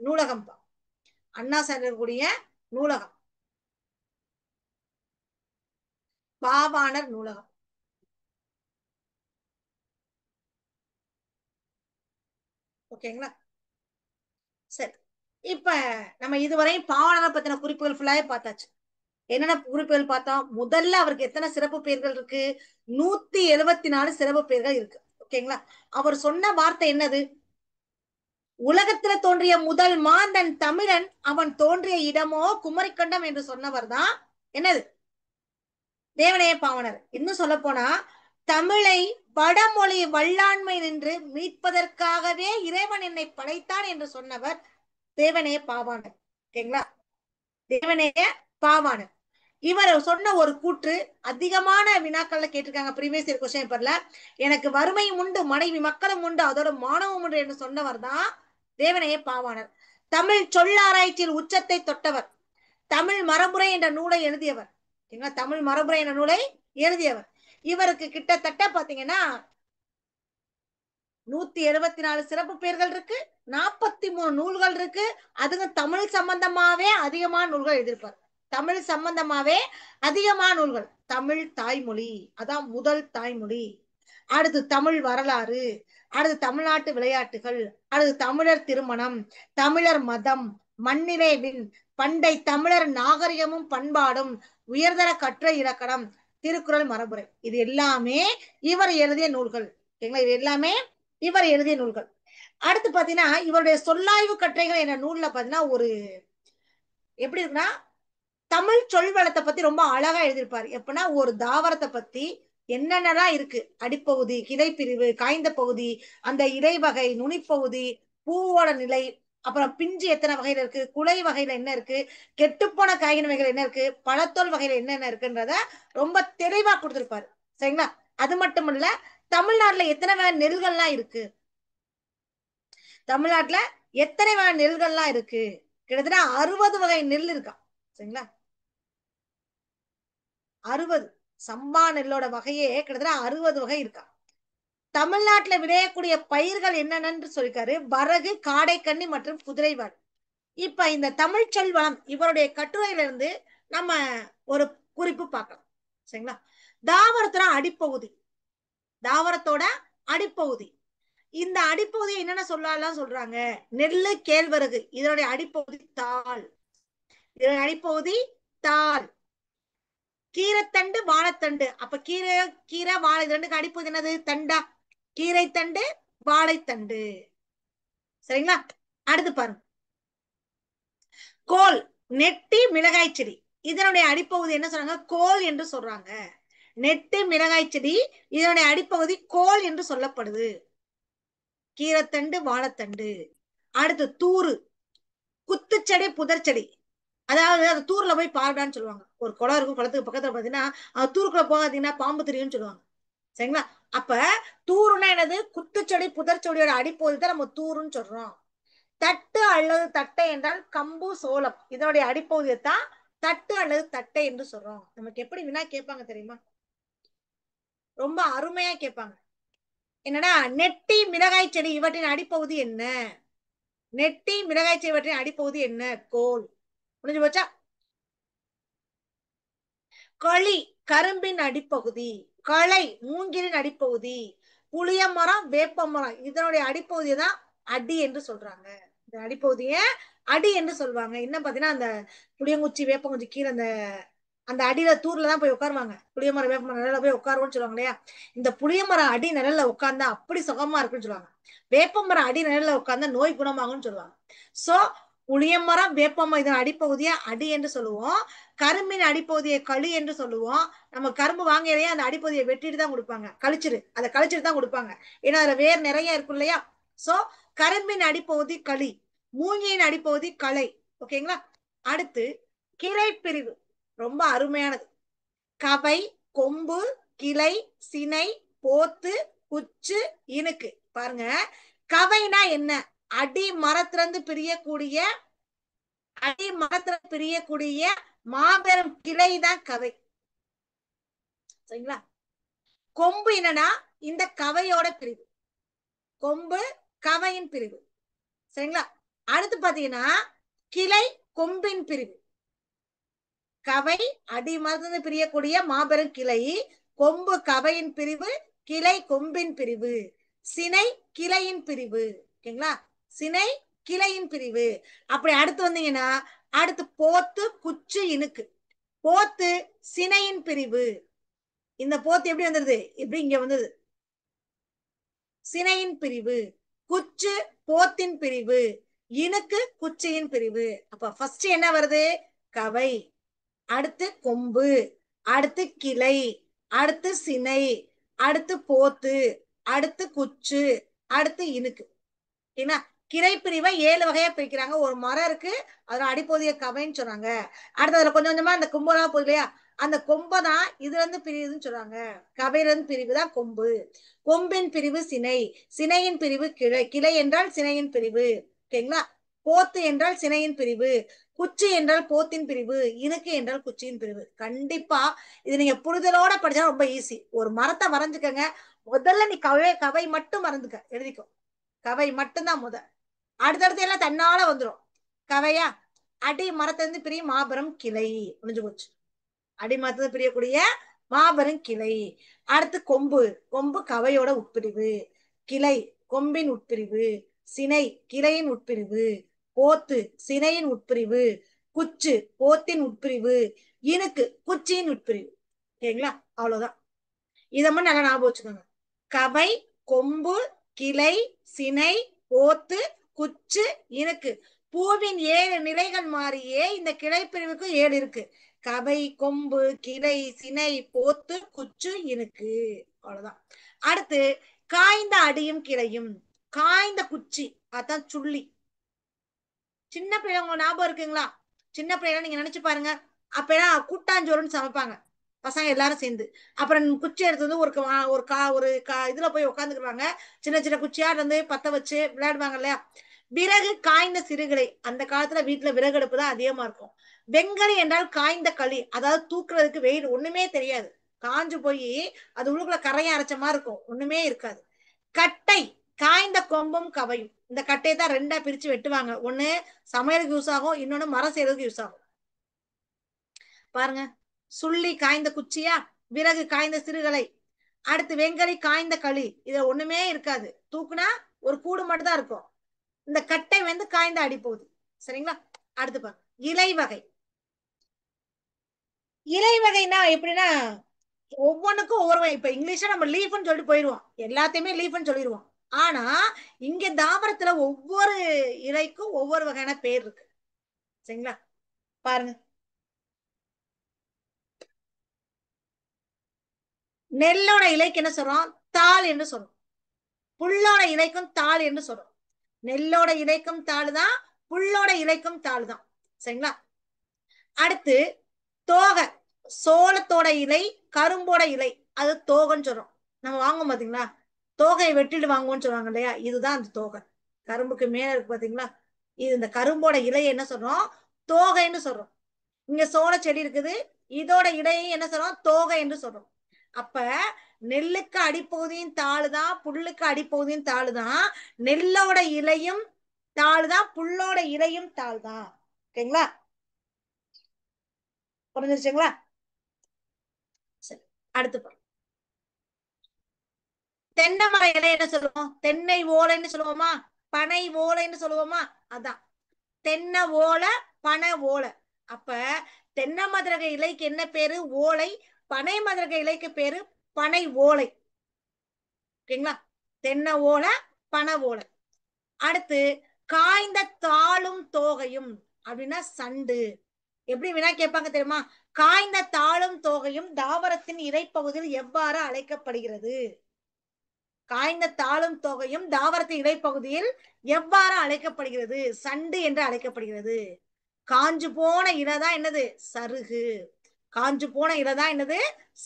S1: நூலகம், அண்ணா சாலைக்கூடிய நூலகம், பாவாணர் நூலகம். ஓகேங்களா? சரி, இப்ப நம்ம இதுவரை பாவாணரை பத்தின குறிப்புகள் ஃபுல்லாவே பார்த்தாச்சு. என்னென்ன குறிப்புகள் பார்த்தோம்? முதல்ல அவருக்கு எத்தனை சிறப்பு பெயர்கள் இருக்கு? 174 சிறப்பு பெயர்கள் இருக்கு. ஓகேங்களா? அவர் சொன்ன வார்த்தை என்னது? உலகத்துல தோன்றிய முதல் மாந்தன் தமிழன், அவன் தோன்றிய இடமோ குமரிக்கண்டம் என்று சொன்னவர் தான் என்னது தேவனைய பாவனர். இன்னும் சொல்ல போனா தமிழை வடமொழி வல்லாண்மை நின்று மீட்பதற்காகவே இறைவன் என்னை படைத்தான் என்று சொன்னவர் தேவனைய பாவாணர். ஓகேங்களா? தேவனைய பாவாணர். இவர் சொன்ன ஒரு கூற்று அதிகமான வினாக்கள்ல கேட்டிருக்காங்க ப்ரீவியஸ் இயர் क्वेश्चन பேப்பர்ல. எனக்கு வறுமையும் உண்டு, மனைவி மக்களும் உண்டு, அதோட மானமும் உண்டு என்று சொன்னவர் தான் தேவனைய பாவாணர். தமிழ் சொல்லாராய்ச்சியில் உச்சத்தை தொட்டவர், தமிழ் மரபுரை என்ற நூலை எழுதியவர். தமிழ் மரபுரை என்ற நூலை எழுதியவர். இவருக்கு கிட்டத்தட்ட பாத்தீங்கன்னா 174 சிறப்பு பெயர்கள் இருக்கு, 43 நூல்கள் இருக்கு. அதுங்க தமிழ் சம்பந்தமாவே அதிகமான நூல்கள் எழுதியிருப்பார். தமிழ் சம்பந்தமாவே அதிகமான நூல்கள். தமிழ் தாய்மொழி, அதான் முதல் தாய்மொழி. அடுத்து தமிழ் வரலாறு, அடுத்து தமிழ்நாட்டு விளையாட்டுகள், அடுத்து தமிழர் திருமணம், தமிழர் மதம், மண்ணிலேவின், பண்டை தமிழர் நாகரிகமும் பண்பாடும், உயர்தர கற்றை இலக்கணம், திருக்குறள் மரபுரை. இது எல்லாமே இவர் எழுதிய நூல்கள். இது எல்லாமே இவர் எழுதிய நூல்கள். அடுத்து பாத்தீங்கன்னா இவருடைய சொல்லாய்வு கற்றைகள் என்ற நூல்ல பாத்தீங்கன்னா ஒரு எப்படி இருக்குன்னா தமிழ் சொல் வளத்தை பத்தி ரொம்ப அழகா எழுதியிருப்பாரு. எப்படின்னா ஒரு தாவரத்தை பத்தி என்னென்னலாம் இருக்கு, அடிப்பகுதி, கிளைப்பிரிவு, காய்ந்த பகுதி, அந்த இலைவகை, நுனிப்பகுதி, பூவோட நிலை, அப்புறம் பிஞ்சு எத்தனை வகையில இருக்கு, குலை வகையில என்ன இருக்கு, கெட்டுப்போன காய்கறி வகையில என்ன இருக்கு, பழத்தோல் வகையில என்னென்ன இருக்குன்றத ரொம்ப தெளிவா கொடுத்திருப்பாரு. சரிங்களா? அது மட்டும் இல்ல, தமிழ்நாட்டுல எத்தனை வகை நெல்கள்லாம் இருக்கு, தமிழ்நாட்டுல எத்தனை வகை நெல்கள்லாம் இருக்கு, கிட்டத்தட்ட 60 வகை நெல் இருக்கா. சரிங்களா? 60 சம்பா நெல்லோட வகையே கிட்டத்தட்ட 60 வகை இருக்கா. தமிழ்நாட்டுல விளையக்கூடிய பயிர்கள் என்னென்னு சொல்லிருக்காரு, வரகு, காடைக்கன்னி மற்றும் குதிரைவாள். இப்ப இந்த தமிழ் சொல் வளம் இவருடைய கட்டுரையில இருந்து நம்ம ஒரு குறிப்பு பார்க்கலாம். சரிங்களா? தாவரத்தோட அடிப்பகுதி, தாவரத்தோட அடிப்பகுதி, இந்த அடிப்பகுதியை என்னென்ன சொல்லலாம் சொல்றாங்க, நெல்லு, கேழ்வரகு, இதனுடைய அடிப்பகுதி தாள், இதனுடைய அடிப்பகுதி தாள், கீரைத்தண்டு, வாழைத்தண்டு. அப்ப கீரை, கீரை, வாழை, இது ரெண்டுக்கு அடிப்பகுதி என்னது, தண்டா, கீரை தண்டு, வாழைத்தண்டு. சரிங்களா? அடுத்து பாருங்க, கோல், நெட்டி, மிளகாய் செடி, இதனுடைய அடிப்பகுதி என்ன சொல்றாங்க, கோல் என்று சொல்றாங்க. நெட்டு மிளகாய் செடி, இதனுடைய அடிப்பகுதி கோல் என்று சொல்லப்படுது. கீரைத்தண்டு, வாழைத்தண்டு. அடுத்து தூறு, குத்துச்செடி, புதர்ச்செடி. அதாவது அந்த தூர்ல போய் பாருடான்னு சொல்லுவாங்க. ஒரு குளம் இருக்கும், குளத்துக்கு பக்கத்துல பாத்தீங்கன்னா அந்த தூருக்குள்ள போகாதீங்கன்னா பாம்பு தெரியும்னு சொல்லுவாங்க. சரிங்களா? அப்ப தூருன்னா என்னது, குத்துச்செடி புதர்ச்செடியோட அடிப்பகுதி தான் நம்ம தூருன்னு சொல்றோம். தட்டு அல்லது தட்டை என்றால் கம்பு, சோளம், இதனுடைய அடிப்பகுதியை தான் தட்டு அல்லது தட்டை என்று சொல்றோம். நமக்கு எப்படி வினா கேட்பாங்க தெரியுமா, ரொம்ப அருமையா கேட்பாங்க. என்னடா, நெட்டி, மிளகாய் செடி இவற்றின் அடிப்பகுதி என்ன, நெட்டி, மிளகாய் செடி இவற்றின் அடிப்பகுதி என்ன, கோல். முடிஞ்சு போச்சா? களி, கரும்பின் அடிப்பகுதி, களை, மூங்கிலின் அடிப்பகுதி, புளிய மரம், வேப்ப மரம், இதனுடைய அடிப்பகுதியை தான் அடி என்று சொல்றாங்க. இந்த அடிப்பகுதிய அடி என்று சொல்லுவாங்க. இன்னும் பாத்தீங்கன்னா அந்த புளியங்குச்சி, வேப்பங்குச்சி கீழே அந்த அந்த அடியில தூர்ல தான் போய் உட்காருவாங்க. புளியமரம், வேப்பமரம் நிழல்ல போய் உட்காருவோம்னு சொல்லுவாங்க இல்லையா, இந்த புளியமரம் அடி நிழல்ல உட்கார்ந்தா அப்படி சுகமா இருக்குன்னு சொல்லுவாங்க. வேப்பமரம் அடி நிழல்ல உட்கார்ந்தா நோய் குணமாகும்னு சொல்லுவாங்க. சோ புளியமரம், வேப்பமரம் இதன் அடிப்பகுதியை அடி என்று சொல்லுவோம். கரும்பின் அடிப்பகுதியை களி என்று சொல்லுவோம். நம்ம கரும்பு வாங்கலையே அந்த அடிப்பகுதியை வெட்டிட்டு தான் கொடுப்பாங்க, கழிச்சிரு, அதை கழிச்சிட்டு தான் கொடுப்பாங்க. ஏன்னா அதுல வேர் நிறைய இருக்கும் இல்லையா. சோ கரும்பின் அடிப்பகுதி களி, மூங்கியின் அடிப்பகுதி களை. ஓகேங்களா? அடுத்து கிளை பிரிவு, ரொம்ப அருமையானது. கவை, கொம்பு, கிளை, சினை, போத்து, குச்சு, இனுக்கு. பாருங்க, கவைனா என்ன, அடி மரத்திலிருந்து பிரியக்கூடிய, அடி மரத்திலிருந்து பிரியக்கூடிய மாபெரும் கிளை தான் கவை. சரிங்களா? கொம்பு என்னன்னா இந்த கவையோட பிரிவு, கொம்பு கவையின் பிரிவு. சரிங்களா? அடுத்து பாத்தீங்கன்னா கிளை கொம்பின் பிரிவு. கவை அடி மரத்திலிருந்து பிரியக்கூடிய மாபெரும் கிளை, கொம்பு கவையின் பிரிவு, கிளை கொம்பின் பிரிவு, சினை கிளையின் பிரிவு. ஓகேங்களா? சினை கிளையின் பிரிவு. அப்படி அடுத்து வந்தீங்கன்னா அடுத்து போத்து, குச்சு, இனுக்கு. போத்து சினையின் பிரிவு. இந்த போத்து எப்படி வந்தது, இப்படி இங்க வந்தது, சினையின் பிரிவு. குச்சு போத்தின் பிரிவு, இனுக்கு குச்சியின் பிரிவு. அப்ப ஃபர்ஸ்ட் என்ன வருது? கவை, அடுத்து கொம்பு, அடுத்து கிளை, அடுத்து சினை, அடுத்து போத்து, அடுத்து குச்சு, அடுத்து இனுக்கு. ஏன்னா கிளை பிரிவை 7 வகையா பிரிக்கிறாங்க. ஒரு மரம் இருக்கு, அதோட அடிப்பகுதிய கவைன்னு சொல்றாங்க. அடுத்ததுல கொஞ்சம் கொஞ்சமா அந்த கொம்பெல்லாம் போகுது இல்லையா, அந்த கொம்பை தான் இதுல இருந்து பிரிவுன்னு சொல்றாங்க. கவையில இருந்து பிரிவு தான் கொம்பு. கொம்பின் பிரிவு சினை, சினையின் பிரிவு கிளை, கிளை என்றால் சினையின் பிரிவு. ஓகேங்களா? போத்து என்றால் சினையின் பிரிவு, குச்சி என்றால் போத்தின் பிரிவு, இனுக்கு என்றால் குச்சியின் பிரிவு. கண்டிப்பா இது நீங்க புரிதலோட படிச்சா ரொம்ப ஈஸி. ஒரு மரத்தை வரைஞ்சுக்கங்க. முதல்ல நீ கவை கவை மட்டும் மறந்துக்க, எழுதிக்கோ. கவை மட்டும்தான் முதல். அடுத்தடுத்து எல்லாம் தன்னால வந்துடும். கவையா, அடி மரத்திலிருந்து பிரியும் மாபெரும் கிளை, முடிஞ்சு போச்சு. அடி மரத்திலிருந்து பிரியக்கூடிய மாபெரும் கிளை. அடுத்து கொம்பு, கொம்பு கவையோட உட்பிரிவு. கிளை கொம்பின் உட்பிரிவு. சினை கிளையின் உட்பிரிவு. போத்து சினையின் உட்பிரிவு. குச்சு போத்தின் உட்பிரிவு. இனுக்கு குச்சியின் உட்பிரிவு. ஓகேங்களா? அவ்வளவுதான். இத மட்டும் நல்லா ஞாபகம் வச்சுக்கோங்க. கவை, கொம்பு, கிளை, சினை, போத்து, குச்சு, இனுக்கு. பூவின் 7 நிலைகள் மாறியே இந்த கிளை பிரிவுக்கு 7 இருக்கு. கவை, கொம்பு, கிளை, சினை, போத்து, குச்சு, இனுக்கு. அவ்வளவுதான். அடுத்து காய்ந்த அடியும் கிளையும். காய்ந்த குச்சி அதான் சுள்ளி. சின்ன பிள்ளைங்க ஞாபகம் இருக்குங்களா? சின்ன பிள்ளைங்க நீங்க நினைச்சு பாருங்க. அப்பெல்லாம் கூட்டாஞ்சோறுன்னு சமைப்பாங்க பசங்க எல்லாரும் சேர்ந்து. அப்புறம் குச்சி எடுத்து வந்து ஒரு இதுல போய் உட்காந்துக்குவாங்க. சின்ன சின்ன குச்சியா இருந்து பத்த வச்சு விளையாடுவாங்க இல்லையா? விறகு காய்ந்த சிறுகளை. அந்த காலத்துல வீட்டுல விறகு அடுப்பு தான் அதிகமா இருக்கும். வெங்கலி என்றால் காய்ந்த களி, அதாவது தூக்குறதுக்கு வெயில் ஒண்ணுமே தெரியாது, காஞ்சு போய் அது உள்ளுக்குள்ள கரையை அரைச்ச மாதிரி இருக்கும், ஒண்ணுமே இருக்காது. கட்டை காய்ந்த கொம்பும் கவையும். இந்த கட்டையை தான் 2ஆ பிரிச்சு வெட்டுவாங்க. ஒண்ணு சமையலுக்கு யூஸ் ஆகும், இன்னொன்னு மரம் செய்யறதுக்கு யூஸ் ஆகும். பாருங்க, சுள்ளி காய்ந்த குச்சியா, விறகு காய்ந்த சிறுகளை, அடுத்து வெங்கலி காய்ந்த களி. இதுல ஒண்ணுமே இருக்காது, தூக்குனா ஒரு கூடு மட்டும் தான் இருக்கும். இந்த கட்டை வந்து காய்ந்த அடி போகுது. சரிங்களா? அடுத்து பாருங்க, இலை வகை. இலை வகைனா எப்படின்னா ஒவ்வொன்றுக்கும் ஒவ்வொரு, இப்ப இங்கிலீஷ்ல நம்ம லீஃப்னு சொல்லிட்டு போயிடுவோம், எல்லாத்தையுமே லீஃப்னு சொல்லிடுவோம். ஆனா இங்க தாவரத்துல ஒவ்வொரு இலைக்கும் ஒவ்வொரு வகையான பேர் இருக்கு. சரிங்களா? பாருங்க, நெல்லோட இலைக்கு என்ன சொல்றோம்? தாள் என்று சொல்றோம். புல்லோட இலைக்கும் தாள் என்று சொல்றோம். நெல்லோட இலைக்கும் தாள் தான், புல்லோட இலைக்கும் தாள் தான். சரிங்களா? அடுத்து தோகை. சோளத்தோட இலை, கரும்போட இலை, அது தோகைன்னு சொல்றோம். நம்ம வாங்குவோம் பாத்தீங்களா, தோகையை வெட்டிட்டு வாங்குவோம்னு சொல்லுவாங்க இல்லையா, இதுதான் அந்த தோகை. கரும்புக்கு மேல இருக்கு பாத்தீங்களா, இது இந்த கரும்போட இலையை என்ன சொல்றோம்? தோகைன்னு சொல்றோம். இங்க சோள செடி இருக்குது, இதோட இலையை என்ன சொல்றோம்? தோகை என்று சொல்றோம். அப்ப நெல்லுக்கு அடிப்பகுதியும் தாளுதான், புல்லுக்கு அடிப்பகுதியும் தாளுதான். நெல்லோட இலையும் தாளுதான், புல்லோட இலையும் தாள்தான். ஓகேங்களா? புரிஞ்சிருச்சுங்களா? சரி, அடுத்து தென்னை மர இலை என்ன சொல்லுவோம்? தென்னை ஓலைன்னு சொல்லுவோமா? பனை ஓலைன்னு சொல்லுவோமா? அதான் தென்னை ஓலை, பனை ஓலை. அப்ப தென்னை மதுரக இலைக்கு என்ன பேரு? ஓலை. பனை மதுரக இலைக்கு பேரு பனை ஓலை. ஓகேங்களா? தென்னை ஓலை, பனை ஓலை. அடுத்து காய்ந்த தாளும் தோகையும் அப்படின்னா சண்டு. எப்படி வினா கேட்பாங்க தெரியுமா? காய்ந்த தாளும் தோகையும் தாவரத்தின் இலைப்பகுதியில் எவ்வாறு அழைக்கப்படுகிறது? காய்ந்த தாளும் தொகையும் தாவரத்தின் இலைப்பகுதியில் எவ்வாறு அழைக்கப்படுகிறது? சண்டு என்று அழைக்கப்படுகிறது. காஞ்சு போன இலைதான் என்னது? சருகு. காஞ்சு போன இலைதான் என்னது?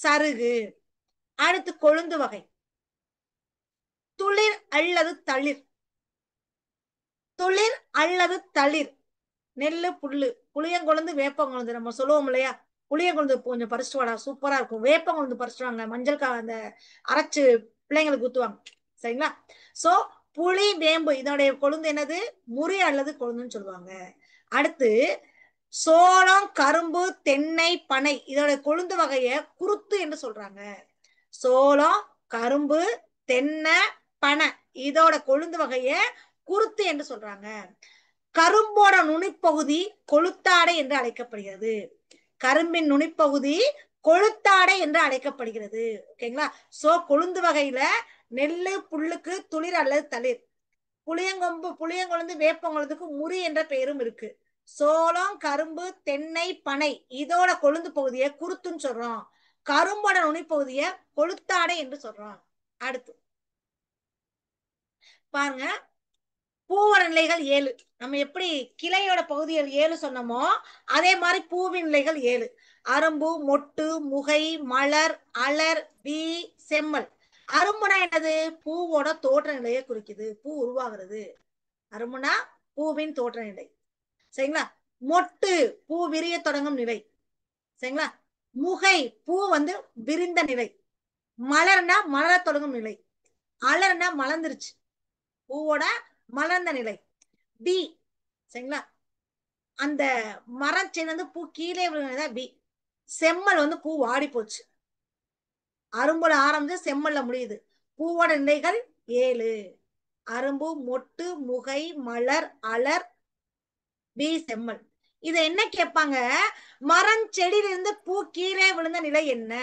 S1: சருகு. அடுத்து கொழுந்து வகை. துளிர் அல்லது தளிர். துளிர் அல்லது தளிர். நெல்லு, புல்லு, புளியங்கொழுந்து, வேப்பங்கொழுந்து நம்ம சொல்லுவோம் இல்லையா? புளியங்கொழுந்து கொஞ்சம் பறிச்சுட்டு வாடா, சூப்பரா இருக்கும். வேப்பங்கொழுந்து பறிச்சுட்டு வாங்க, மஞ்சள் அந்த அரைச்சு பிள்ளைங்களுக்கு ஊத்துவாங்க. சரிங்களா? சோ புளி, வேம்பு இதனுடைய கொழுந்து என்னது? முறி அல்லது கொழுந்துன்னு சொல்லுவாங்க. அடுத்து சோளம், கரும்பு, தென்னை, பனை இதோட கொழுந்து வகைய குருத்து என்று சொல்றாங்க. சோளம், கரும்பு, தென்னை, பனை இதோட கொழுந்து வகைய குருத்து என்று சொல்றாங்க. கரும்போட நுனிப்பகுதி கொளுத்தாடை என்று அழைக்கப்படுகிறது. கரும்பின் நுனிப்பகுதி கொளுத்தாடை என்று அழைக்கப்படுகிறது. ஓகேங்களா? சோ கொழுந்து வகையில நெல்லு, புல்லுக்கு துளிர் அல்லது தளிர். புளியங்குழந்து வேப்பங்குழந்துக்கு முறி என்ற பெயரும் இருக்கு. சோளம், கரும்பு, தென்னை, பனை இதோட கொழுந்து பகுதியை குருத்துன்னு சொல்றோம். கரும்போட நுனிப்பகுதிய கொளுத்தாடை என்று சொல்றோம். அடுத்து பாருங்க, பூவோட நிலைகள் 7. நம்ம எப்படி கிளையோட பகுதிகள் 7 சொன்னோமோ அதே மாதிரி பூவின் நிலைகள் 7. அரும்பு, மொட்டு, முகை, மலர், அலர், வி, செம்மல். அரும்புனா என்னது? பூவோட தோற்ற நிலையை குறிக்குது, பூ உருவாகிறது. அரும்புனா பூவின் தோற்ற நிலை. சரிங்களா? மொட்டு பூ விரிய தொடங்கும் நிலை. சரிங்களா? முகை பூ வந்து விரிந்த நிலை. மலர்னா மலர தொடங்கும் நிலை. அலர்னா மலர்ந்துருச்சு, பூவோட மலர்ந்த நிலை. பி, சரிங்களா, அந்த மரம் சேர்ந்து பூ கீழே விழுந்ததான் பி. செம்மல் வந்து பூ வாடி போச்சு. அரும்புல ஆரம்பிச்சு செம்மல்ல முடியுது. பூவோட நிலைகள் 7. அரும்பு, மொட்டு, முகை, மலர், அலர், பி, செம்மல். இத என்ன கேட்பாங்க? மரம் செடியிலிருந்து பூ கீழே விழுந்த நிலை என்ன?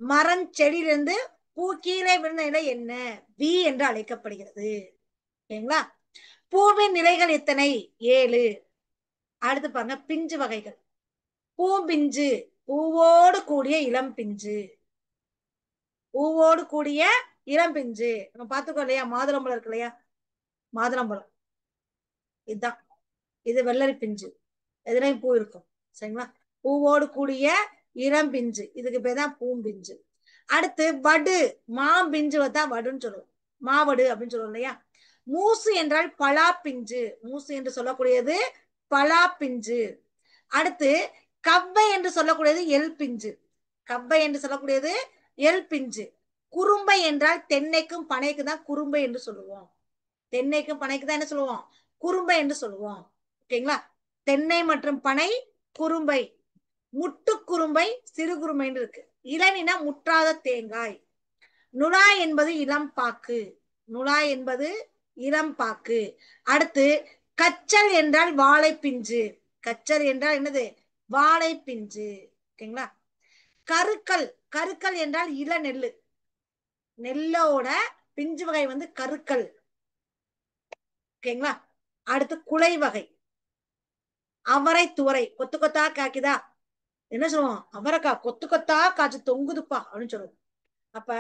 S1: மரம் செடியிலிருந்து பூ கீழே விழுந்த நிலை என்ன? வி என்று அழைக்கப்படுகிறது. ஓகேங்களா? பூவின் நிலைகள் எத்தனை? 7. அடுத்து பாருங்க, பிஞ்சு வகைகள். பூம்பிஞ்சு பூவோடு கூடிய இளம் பிஞ்சு. பூவோடு கூடிய இளம் பிஞ்சு நம்ம பாத்துக்கோ இல்லையா? மாதுளம்பழம் இருக்கு இல்லையா? மாதுளம்பழம் இதுதான். இது வெள்ளரி பிஞ்சு, எதுலையும் பூ இருக்கும். சரிங்களா? பூவோடு கூடிய இளம் பிஞ்சு, இதுக்கு பேர் தான் பூம்பிஞ்சு. அடுத்து வடு, மாம்பிஞ்சு தான் வடுன்னு சொல்லுவோம், மாவடு அப்படின்னு சொல்லுவோம் இல்லையா? மூசு என்றால் பலா பிஞ்சு, மூசு என்று சொல்லக்கூடியது பலா பிஞ்சு. அடுத்து கவ்வை என்று சொல்லக்கூடியது எல் பிஞ்சு, கவ்வை என்று சொல்லக்கூடியது எல் பிஞ்சு. குறும்பை என்றால் தென்னைக்கும் பனைக்கும் தான் குறும்பை என்று சொல்லுவோம். தென்னைக்கும் பனைக்கு தான் என்ன சொல்லுவோம்? குறும்பை என்று சொல்லுவோம். ஓகேங்களா? தென்னை மற்றும் பனை குறும்பை. முட்டு குறும்பை, சிறு குறும்பைன்னு இருக்கு. இளநினா முற்றாத தேங்காய். நுழாய் என்பது இளம் பாக்கு, நுழாய் என்பது இளம் பாக்கு. அடுத்து கச்சல் என்றால் வாழை பிஞ்சு, கச்சல் என்றால் என்னது? வாழை பிஞ்சு. ஓகேங்களா? கருக்கல், கருக்கல் என்றால் இள நெல்லு, நெல்லோட பிஞ்சு வகை வந்து கருக்கல். ஓகேங்களா? அடுத்து குலை வகை. அவரை துவரை கொத்து கொத்தா காய்க்குதா, என்ன சொல்லுவோம்? அவரைக்காய் கொத்து கொத்தா காய்ச்சி தொங்குதுப்பா அப்படின்னு சொல்லுவோம். அப்ப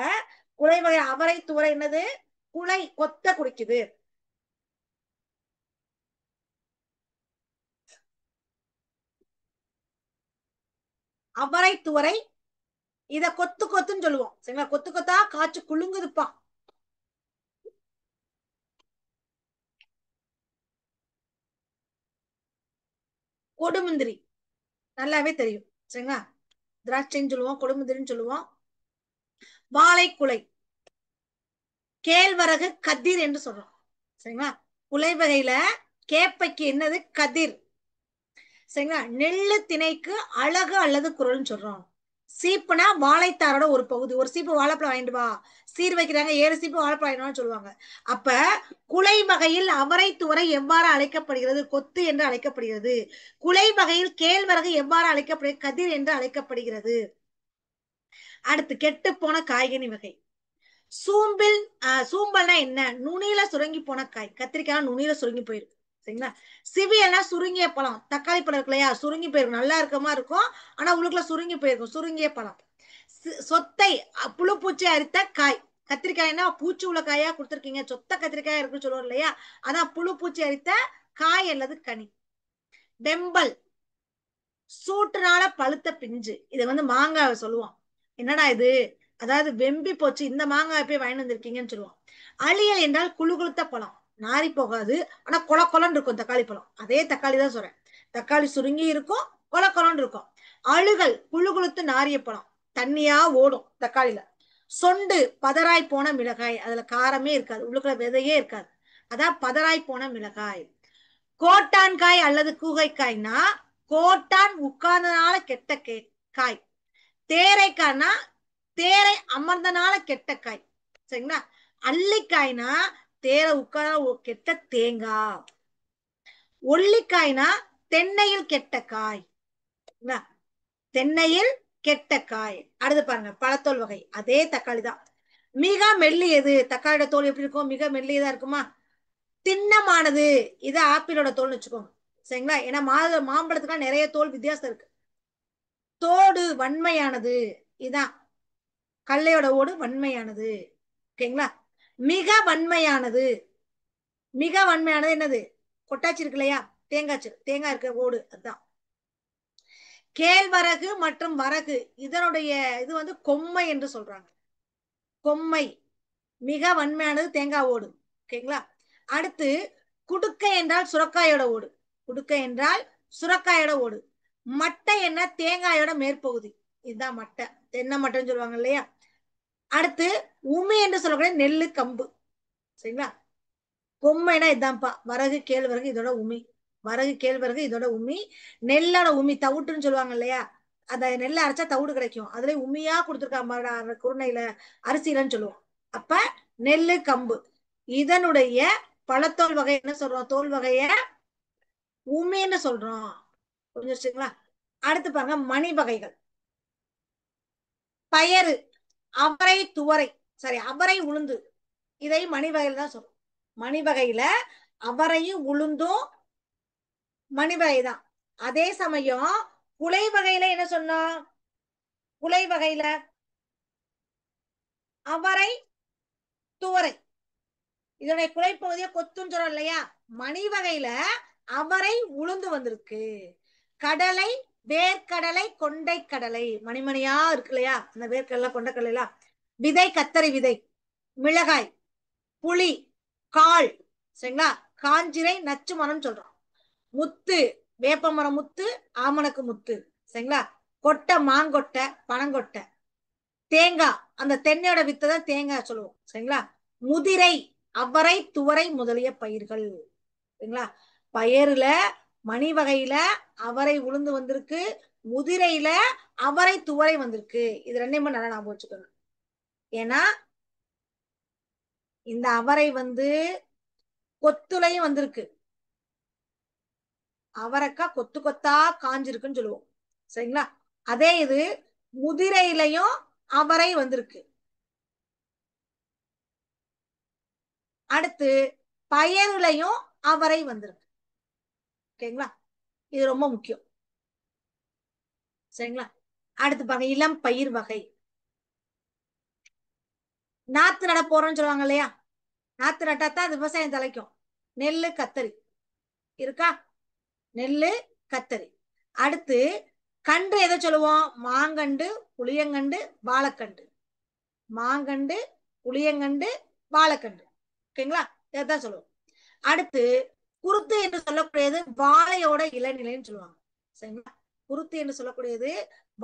S1: குலை வகை அவரை துவரை என்னது? குலை கொத்த குடிக்குது. அவரை துவரை இத கொத்து கொத்துன்னு சொல்லுவோம். சரிங்களா? கொத்து கொத்தா காய்ச்சி குலுங்குதுப்பா. கொடுமுந்திரி நல்லாவே தெரியும். சரிங்களா? திராட்சைன்னு சொல்லுவோம், கொடுமுந்திரின்னு சொல்லுவோம். வாழைக்குலை, கேழ்வரகு கதிர் என்று சொல்றோம். சரிங்களா? குலை வகையில கேப்பைக்கு என்னது? கதிர். சரிங்களா? நெல்லு திணைக்கு அழகு அல்லது குரல்னு சொல்றோம். சீப்புனா வாழைத்தாரோட ஒரு பகுதி. ஒரு சீப்பு வாழைப்பழம் வாங்கிட்டு வா, சீர் வைக்கிறாங்க, 7 சீப்பு வாழைப்பழம் வாங்கிட்டு சொல்லுவாங்க. அப்ப குலை வகையில் அவரை துவரை எவ்வாறு அழைக்கப்படுகிறது? கொத்து என்று அழைக்கப்படுகிறது. குலை வகையில் கேழ்வரகு எவ்வாறு அழைக்கப்படுகிறது? கதிர் என்று அழைக்கப்படுகிறது. அடுத்து கெட்டு போன காய்கனி வகை. சூம்பில், சூம்பல்னா என்ன? நுனியில சுருங்கி போன காய். கத்திரிக்காய் நுனியில சுருங்கி போயிருக்கு. சரிங்களா? சிவியல்னா சுருங்கிய பழம். தக்காளி பழம் இருக்கு இல்லையா? சுருங்கி போயிருக்கும், நல்லா இருக்கமா இருக்கும், ஆனா உள்ளுக்குள்ள சுருங்கி போயிருக்கும், சுருங்கிய பழம். சொத்தை, புழு பூச்சி அரித்த காய். கத்திரிக்காய்னா பூச்சி உள்ள காயா கொடுத்துருக்கீங்க, சொத்த கத்திரிக்காய் இருக்குன்னு சொல்லுவோம் இல்லையா? அதான் புழு பூச்சி அரித்த காய் அல்லது கனி. வெம்பல், சூட்டுனால பழுத்த பிஞ்சு. இதை வந்து மாங்காய் சொல்லுவோம். என்னடா இது, அதாவது வெம்பி போச்சு, இந்த மாங்காய் போய் வாங்கி வந்திருக்கீங்கன்னு சொல்லுவோம். அழியல் என்றால் குழு குளுத்த பழம், நாரி போகாது, ஆனா கொல கொலன்னு இருக்கும் தக்காளி பழம். அதே தக்காளி தான் சொல்றேன், தக்காளி சுருங்கி இருக்கும், கொல கொலன்னு இருக்கும். அழுகல் குழு குளுத்து நாரிய பழம், தண்ணியா ஓடும் தக்காளியில. சொண்டு பதராய் போன மிளகாய், அதுல காரமே இருக்காது, உள்ளுக்குள்ள விதையே இருக்காது, அதான் பதராய் போன மிளகாய். கோட்டான்காய் அல்லது கூகைக்காய்னா கோட்டான் உட்கார்ந்தனால கெட்ட காய். தேரைக்காய்னா தேரை அமர்ந்தனால கெட்ட காய். சரிங்களா? அல்லிக்காய்னா தேரை உட்கார்ந்த கெட்ட தேங்காய். ஒல்லிக்காய்னா தென்னையில் கெட்ட காய். தென்னையில் கெட்ட காய். அடுத்து பாருங்க, பழத்தோல் வகை. அதே தக்காளி தான். மிக மெல்லியது. தக்காளியோட தோல் எப்படி இருக்கும்? மிக மெல்லியதா இருக்குமா? திண்ணமானது. இது ஆப்பிளோட தோல்னு வச்சுக்கோங்க. சரிங்களா? ஏன்னா மாம்பழத்துக்கு நிறைய தோல் வித்தியாசம் இருக்கு. தோடு வன்மையானது. இதான் கடலையோட ஓடு வன்மையானது. ஓகேங்களா? மிக வன்மையானது. மிக வன்மையானது என்னது? கொட்டாச்சி இருக்கு இல்லையா? தேங்காய் இருக்க ஓடு அதுதான். கேழ்வரகு மற்றும் வரகு இதனுடைய இது வந்து கொம்மை என்று சொல்றாங்க. கொம்மை மிக வன்மையானது தேங்காய் ஓடு. ஓகேங்களா? அடுத்து குடுக்கை என்றால் சுரக்காயோட ஓடு. குடுக்கை என்றால் சுரக்காயோட ஓடு. மட்டை என்ன? தேங்காயோட மேற்பகுதி. இதுதான் மட்டை. தென்னை மட்டைன்னு சொல்லுவாங்க இல்லையா? அடுத்து உமி என்று சொல்லக்கூடிய நெல்லு கம்பு. சரிங்களா? கொம்மைனா இதான்ப்பா. வரகு கேழ்வரகு இதோட உமி. வரகு கேழ்வரகு இதோட உமி. நெல்லோட உமி தவிட்டுன்னு சொல்லுவாங்க இல்லையா? அந்த நெல்லை அரைச்சா தவிடு கிடைக்கும். அதுல உமியா கொடுத்துருக்காங்க குருணையில அரிசிலன்னு சொல்லுவோம். அப்ப நெல்லு கம்பு இதனுடைய பழத்தோல் வகை என்ன சொல்றோம்? தோல் வகைய உமின்னு சொல்றோம். புரிஞ்சிருச்சுங்களா? அடுத்து பாருங்க மணி வகைகள். பயறு, அவரை, துவரை, சரி அவரை உளுந்து, இதை மணி வகையில் தான் சொல்றோம். மணி வகையில அவரையும் உளுந்தும் மணி வகைதான். அதே சமயம் குலை வகையில என்ன சொன்னா? குலை வகையில அவரை, துவரை, இதனுடைய குலைப்பகுதியை கொத்துன்னு சொல்றோம் இல்லையா? மணி வகையில அவரை உளுந்து வந்திருக்கு. கடலை, வேர்க்கடலை, கொண்டை கடலை, மணிமணியா இருக்கு இல்லையா? அந்த வேர்க்கடலை கொண்டைக்கடலை எல்லாம். விதை கத்தரி விதை, மிளகாய், புளி, கால், சரிங்களா? காஞ்சிரை நச்சு மரம் சொல்றோம். முத்து வேப்பமரம் முத்து, ஆமணக்கு முத்து, சரிங்களா? கொட்டை மாங்கொட்டை, பனங்கொட்டை. தேங்காய் அந்த தென்னையோட வித்தை தான் தேங்காய் சொல்லுவோம். சரிங்களா? முதிரை அவரை, துவரை முதலிய பயிர்கள். சரிங்களா? பயறுல மணி வகையில அவரை உளுந்து வந்திருக்கு. முதிரையில அவரை துவரை வந்திருக்கு. இது ரெண்டையும் நல்லா ஞாபகம் வச்சுக்கோங்க. ஏன்னா இந்த அவரை வந்து கொத்துலையும் வந்திருக்கு. அவரைக்காய் கொத்து கொத்தா காஞ்சிருக்குன்னு சொல்லுவோம். சரிங்களா? அதே இது முதிரையிலையும் அவரை வந்திருக்கு. அடுத்து பயறுலையும் அவரை வந்திருக்கு. ஓகேங்களா? இது ரொம்ப முக்கியம். சரிங்களா? அடுத்து பாருங்க இளம் பயிர் வகை. நாத்து நட போறோம்னு சொல்லுவாங்க இல்லையா? நாத்து நட்டாத்தான் விவசாயம் தலைக்கும். நெல்லு கத்தரி இருக்கா? நெல்லு கத்தரி. அடுத்து கண்டு எதை சொல்லுவோம்? மாங்கண்டு, புளியங்கண்டு, வாழைக்கண்டு. மாங்கண்டு, புளியங்கண்டு, வாழைக்கண்டு. ஓகேங்களா? இதான் சொல்லுவோம். அடுத்து குருத்து என்று சொல்லக்கூடியது வாழையோட இளநிலைன்னு சொல்லுவாங்க. சரிங்களா? குருத்து என்று சொல்லக்கூடியது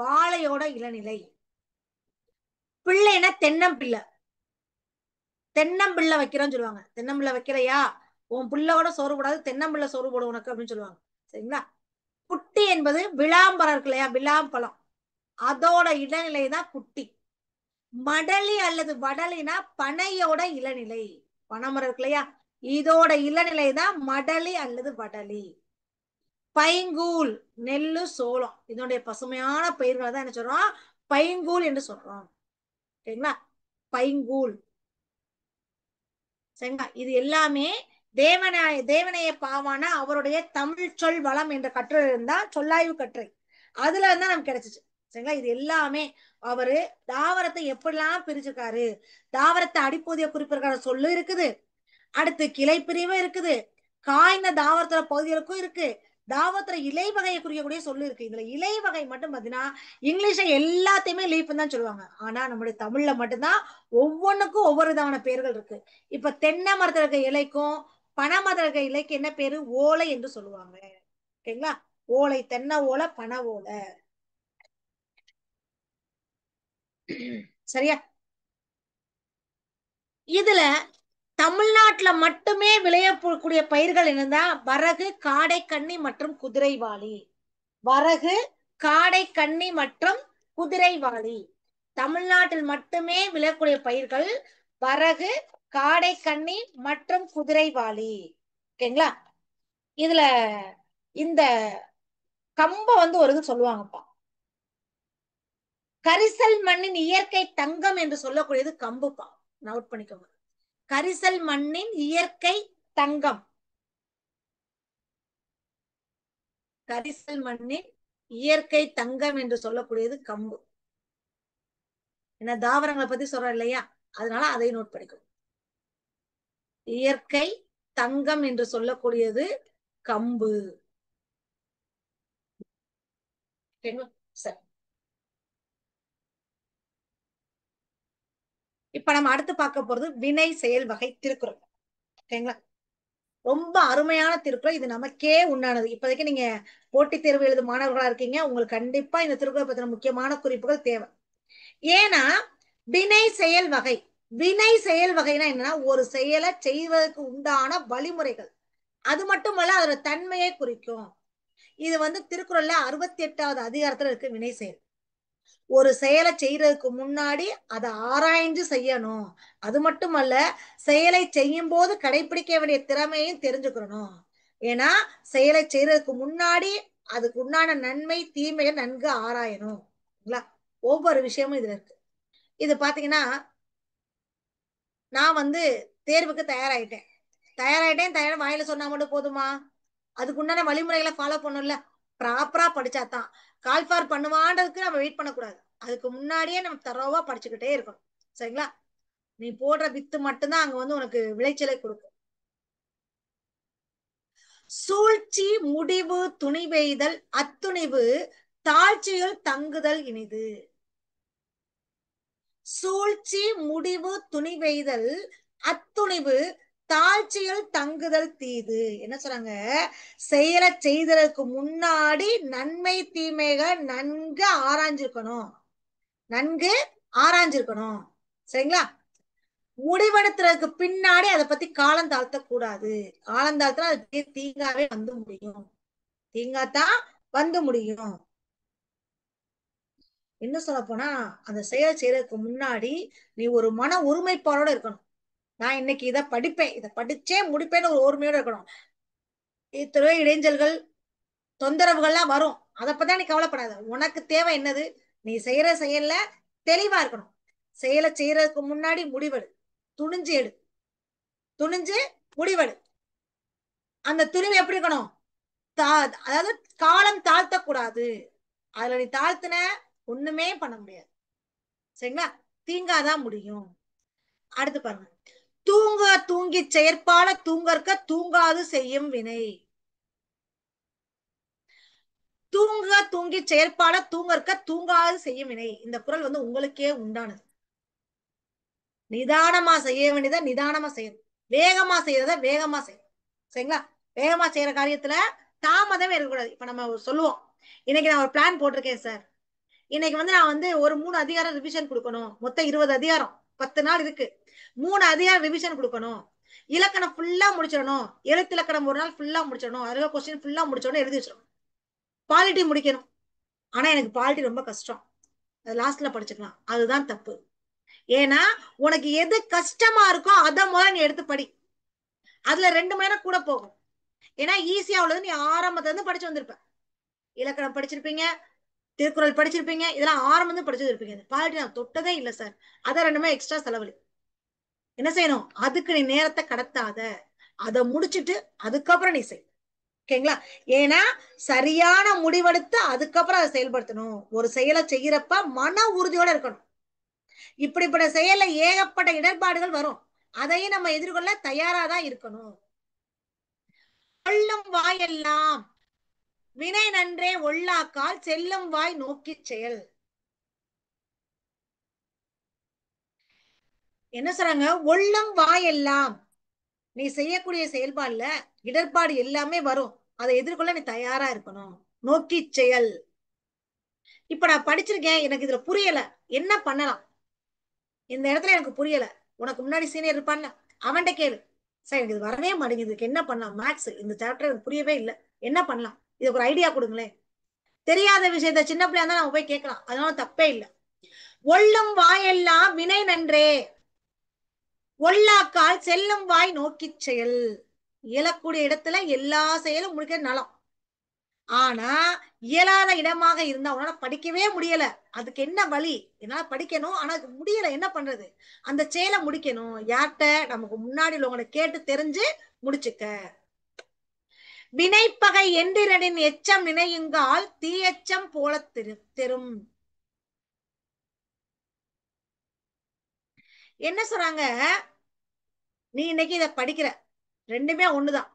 S1: வாழையோட இளநிலை. பிள்ளைனா தென்னம்பிள்ளை. தென்னம்பிள்ளை வைக்கிறோம்னு சொல்லுவாங்க. தென்னம்பிள்ளை வைக்கிறையா? உன் பிள்ளையோட சோறு போடாது, தென்னம்பிள்ளை சோறு போடும் உனக்கு அப்படின்னு சொல்லுவாங்க. சரிங்களா? குட்டி என்பது விளாம்பரம் இருக்கு இல்லையா? விளாம்பழம் அதோட இளநிலை தான் குட்டி. மடலி அல்லது வடலினா பனையோட இளநிலை. பனைமரம் இருக்கு இல்லையா? இதோட இளநிலை தான் மடலி அல்லது வடலி. பைங்கூல் நெல்லு சோளம் இதனுடைய பசுமையான பயிர்களை தான் என்ன சொல்றோம்? பைங்கூல் என்று சொல்றோம். சரிங்களா? பைங்கூல். சரிங்களா? இது எல்லாமே தேவனைய பாவான அவருடைய தமிழ் சொல் வளம் என்ற கட்டுரை இருந்தா சொல்லாய்வு கட்டுரை. அதுல இருந்தா நமக்கு கிடைச்சிச்சு. சரிங்களா? இது எல்லாமே அவரு தாவரத்தை எப்படிலாம் பிரிச்சிருக்காரு, தாவரத்தை அடிப்பகுதியை குறிப்பிருக்கிற சொல்லு இருக்குது. அடுத்து கிளை பிரிவு இருக்குது. காய்ந்த தாவரத்துல பகுதிகளுக்கும் இருக்கு. தாவரத்துல இலை வகையை குறிக்கக்கூடிய சொல்லு இருக்கு. இதுல இலை வகை மட்டும் பாத்தீங்கன்னா இங்கிலீஷ்ல எல்லாத்தையுமே லீஃப்னு தான் சொல்லுவாங்க. ஆனா நம்முடைய தமிழ்ல மட்டும்தான் ஒவ்வொன்றுக்கும் ஒவ்வொரு விதமான பெயர்கள் இருக்கு. இப்ப தென்னை மரத்துல இருக்க இலைக்கும் பனை மரத்துல இருக்க இலைக்கு என்ன பேரு? ஓலை என்று சொல்லுவாங்க. ஓகேங்களா? ஓலை, தென்னை ஓலை, பனை ஓலை. சரியா? இதுல தமிழ்நாட்டுல மட்டுமே விளையக்கூடிய பயிர்கள் என்னன்னா வரகு, காடை கன்னி மற்றும் குதிரைவாளி. வரகு, காடை கன்னி மற்றும் குதிரைவாளி. தமிழ்நாட்டில் மட்டுமே விளையக்கூடிய பயிர்கள் வரகு, காடை கன்னி மற்றும் குதிரைவாளி. ஓகேங்களா? இதுல இந்த கம்ப வந்து ஒரு இது சொல்லுவாங்கப்பா. கரிசல் மண்ணின் இயற்கை தங்கம் என்று சொல்லக்கூடியது கம்புப்பா. நோட் பண்ணிக்கோங்க. கரிசல் மண்ணின் இயற்கை தங்கம். கரிசல் மண்ணின் இயற்கை தங்கம் என்று சொல்லக்கூடியது கம்பு. என்ன தாவரங்களை பத்தி சொல்றோம் இல்லையா, அதனால அதை நோட் பண்ணிக்கணும். இயற்கை தங்கம் என்று சொல்லக்கூடியது கம்பு. சரி, இப்ப நம்ம அடுத்து பார்க்க போறது வினை செயல் வகை திருக்குறள். ஓகேங்களா, ரொம்ப அருமையான திருக்குறள். இது நமக்கே உண்டானது. இப்போதைக்கு நீங்க போட்டித் தேர்வு எழுதும் மாணவர்களா இருக்கீங்க, உங்களுக்கு கண்டிப்பா இந்த திருக்குறள் பத்தின முக்கியமான குறிப்புகள் தேவை. ஏன்னா வினை செயல் வகை, வினை செயல் வகைனா என்னன்னா ஒரு செயலை செய்வதற்கு உண்டான வழிமுறைகள், அது மட்டுமல்ல அதோட தன்மையை குறிக்கும். இது திருக்குறள்ல 68வது அதிகாரத்துல இருக்கு வினை செயல். ஒரு செயலை செய்யறதுக்கு முன்னாடி அதை ஆராய்ஞ்சு செய்யணும். அது மட்டுமல்ல செயலை செய்யும் போது கடைபிடிக்க வேண்டிய திறமையும் தெரிஞ்சுக்கணும். ஏன்னா செயலை செய்யறதுக்கு முன்னாடி அதுக்கு உண்டான நன்மை தீமையை நன்கு ஆராயணும். ஒவ்வொரு விஷயமும் இதுல இருக்கு. இது பாத்தீங்கன்னா நான் தேர்வுக்கு தயாராயிட்டேன். தயார் வாயில சொன்னா மட்டும் போதுமா? அதுக்கு உண்டான வழிமுறைகளை ஃபாலோ பண்ணணும்ல. ப்ராப்பரா படிச்சாதான். கால்ஃபார் பண்ணுவான்றதுக்கு நம்ம வெயிட் பண்ணக்கூடாது. அதுக்கு முன்னாடியே நம்ம தரோவா படிச்சுக்கிட்டே இருக்கணும். சரிங்களா, நீ போடுற வித்து மட்டும்தான் அங்க உனக்கு விளைச்சலை கொடுக்கும். சூழ்ச்சி முடிவு துணிவெய்தல் அத்துணிவு தாழ்ச்சியுள் தங்குதல் இனிது. சூழ்ச்சி முடிவு துணிவெய்தல் அத்துணிவு தாழ்ச்சியில் தங்குதல் தீது. என்ன சொல்றாங்க, செயலை செய்ததற்கு முன்னாடி நன்மை தீமைகள் நன்கு ஆராய்ஞ்சிருக்கணும். நன்கு ஆராய்ஞ்சிருக்கணும். சரிங்களா, முடிவெடுத்துறதுக்கு பின்னாடி அதை பத்தி காலம் தாழ்த்த கூடாது. காலம் தாழ்த்தினா அது தீங்காவே முடியும். தீங்காத்தான் முடியும். என்ன சொல்ல போனா அந்த செயலை செய்யறதுக்கு முன்னாடி நீ ஒரு மன ஒருமைப்பாடோட இருக்கணும். நான் இன்னைக்கு இதை படிப்பேன், இதை படிச்சே முடிப்பேன்னு ஒரு ஒருமையோட இருக்கணும். இத்தனை இடைஞ்சல்கள் தொந்தரவுகள்லாம் வரும், அதை பத்தி நீ கவலைப்படாத. உனக்கு தேவை என்னது, நீ செய்யற செயல்ல தெளிவா இருக்கணும். செயலை செய்யறதுக்கு முன்னாடி முடிவெடு, துணிஞ்சு எடு, துணிஞ்சு முடிவெடு. அந்த துணிவு எப்படி இருக்கணும், அதாவது காலம் தாழ்த்த கூடாது. அதுல நீ தாழ்த்தின ஒண்ணுமே பண்ண முடியாது. சரிங்களா, தீங்காதான் முடியும். அடுத்து பாருங்க, தூங்க தூங்கி செயற்பால தூங்கற்க தூங்காது செய்யும் வினை. தூங்க தூங்கி செயற்பால தூங்கற்க தூங்காது செய்யும் வினை. இந்த குறள் உங்களுக்கே உண்டானது. நிதானமா செய்ய வேண்டியதை நிதானமா செய்யணும், வேகமா செய்யறத வேகமா செய்யணும். சரிங்களா, வேகமா செய்யற காரியத்துல தாமதமே இருக்கக்கூடாது. இப்ப நம்ம சொல்லுவோம், இன்னைக்கு நான் ஒரு பிளான் போட்டிருக்கேன் சார், இன்னைக்கு நான் ஒரு 3 அதிகாரம் ரிவிஷன் கொடுக்கணும். மொத்தம் 20 அதிகாரம், 10 நாள் இருக்கு. 3 அதிகாரம் ரிவிஷன் கொடுக்கணும். இலக்கணம் ஃபுல்லா முடிச்சிடணும். எழுத்து இலக்கணம் ஒரு நாள் ஃபுல்லா முடிச்சிடணும். அருக கொஸ்டின் ஃபுல்லா முடிச்சோன்னு எழுதி வச்சிடணும். பாலிட்டி முடிக்கணும். ஆனா எனக்கு பாலிட்டி ரொம்ப கஷ்டம், லாஸ்ட்ல படிச்சுக்கலாம். அதுதான் தப்பு. ஏன்னா உனக்கு எது கஷ்டமா இருக்கோ அதை முதல்ல நீ எடுத்து படி. அதுல 2 மணி நேரம் கூட போகும். ஏன்னா ஈஸியா உள்ளது நீ ஆரம்பத்துல இருந்து படிச்சு வந்திருப்ப. இலக்கணம் படிச்சிருப்பீங்க, திருக்குறள் படிச்சிருப்பீங்க, இதெல்லாம் ஆரம்பம் படிச்சது இருப்பீங்க. பாலிட்டி நான் தொட்டதே இல்லை சார், அதை 2 எக்ஸ்ட்ரா செலவழி. என்ன செய்யணும், அதுக்கு நீ நேரத்தை கடத்தாத, அதை முடிச்சுட்டு அதுக்கப்புறம் நீ செய். ஓகேங்களா, ஏன்னா சரியான முடிவெடுத்து அதுக்கப்புறம் அதை செயல்படுத்தணும். ஒரு செயலை செய்யறப்ப மன உறுதியோட இருக்கணும். இப்படிப்பட்ட செயல்ல ஏகப்பட்ட இடர்பாடுகள் வரும், அதையும் நம்ம எதிர்கொள்ள தயாராதான் இருக்கணும். கொள்ளும் வாயெல்லாம் வினை நன்றே ஒல்லாக்கால் செல்லும் வாய் நோக்கி செயல். என்ன சொல்றாங்க, ஒள்ளும் வாயெல்லாம் நீ செய்யக்கூடிய செயல்பாடுல இடர்பாடு எல்லாமே வரும், அதை எதிர்கொள்ள நீ தயாரா இருக்கணும். நோக்கி செயல். இப்ப நான் படிச்சிருக்கேன், எனக்கு இதுல புரியல, என்ன பண்ணலாம், இந்த இடத்துல எனக்கு புரியல, உனக்கு முன்னாடி சீனியர் இருப்பான்ல, அவன்கிட்ட கேளு. சார் எனக்கு இது வரவே மாட்டேங்குது, இதுக்கு என்ன பண்ணலாம், மேத்ஸ் இந்த சாப்டர் எனக்கு புரியவே இல்லை, என்ன பண்ணலாம், இதுக்கு ஒரு ஐடியா கொடுங்களேன். தெரியாத விஷயத்த சின்ன பிள்ளையா இருந்தா நம்ம போய் கேட்கலாம், அதனால தப்பே இல்லை. ஒள்ளும் வாயெல்லாம் வினை நன்றே ஒல்லாக்கால் செல்லும் வாய் நோக்கி செயல். இயலக்கூடிய இடத்துல எல்லா செயலும் முடிக்க நலம். ஆனா இயலாத இடமாக இருந்தா உன்னால படிக்கவே முடியல. அதுக்கு என்ன வழி? என்னால படிக்கணும். ஆனா அது முடியல. என்ன பண்றது? அந்த செயலை முடிக்கணும். யார்கிட்ட? நமக்கு முன்னாடி உள்ளவங்களை கேட்டு தெரிஞ்சு முடிச்சுக்க. வினைப்பகை எந்திரனின் எச்சம் நினையுங்கால் தீயச்சம் போல தெரும். என்ன சொல்றாங்க? நீ இன்னைக்கு இதை படிக்கிற, ரெண்டுமே ஒண்ணுதான்.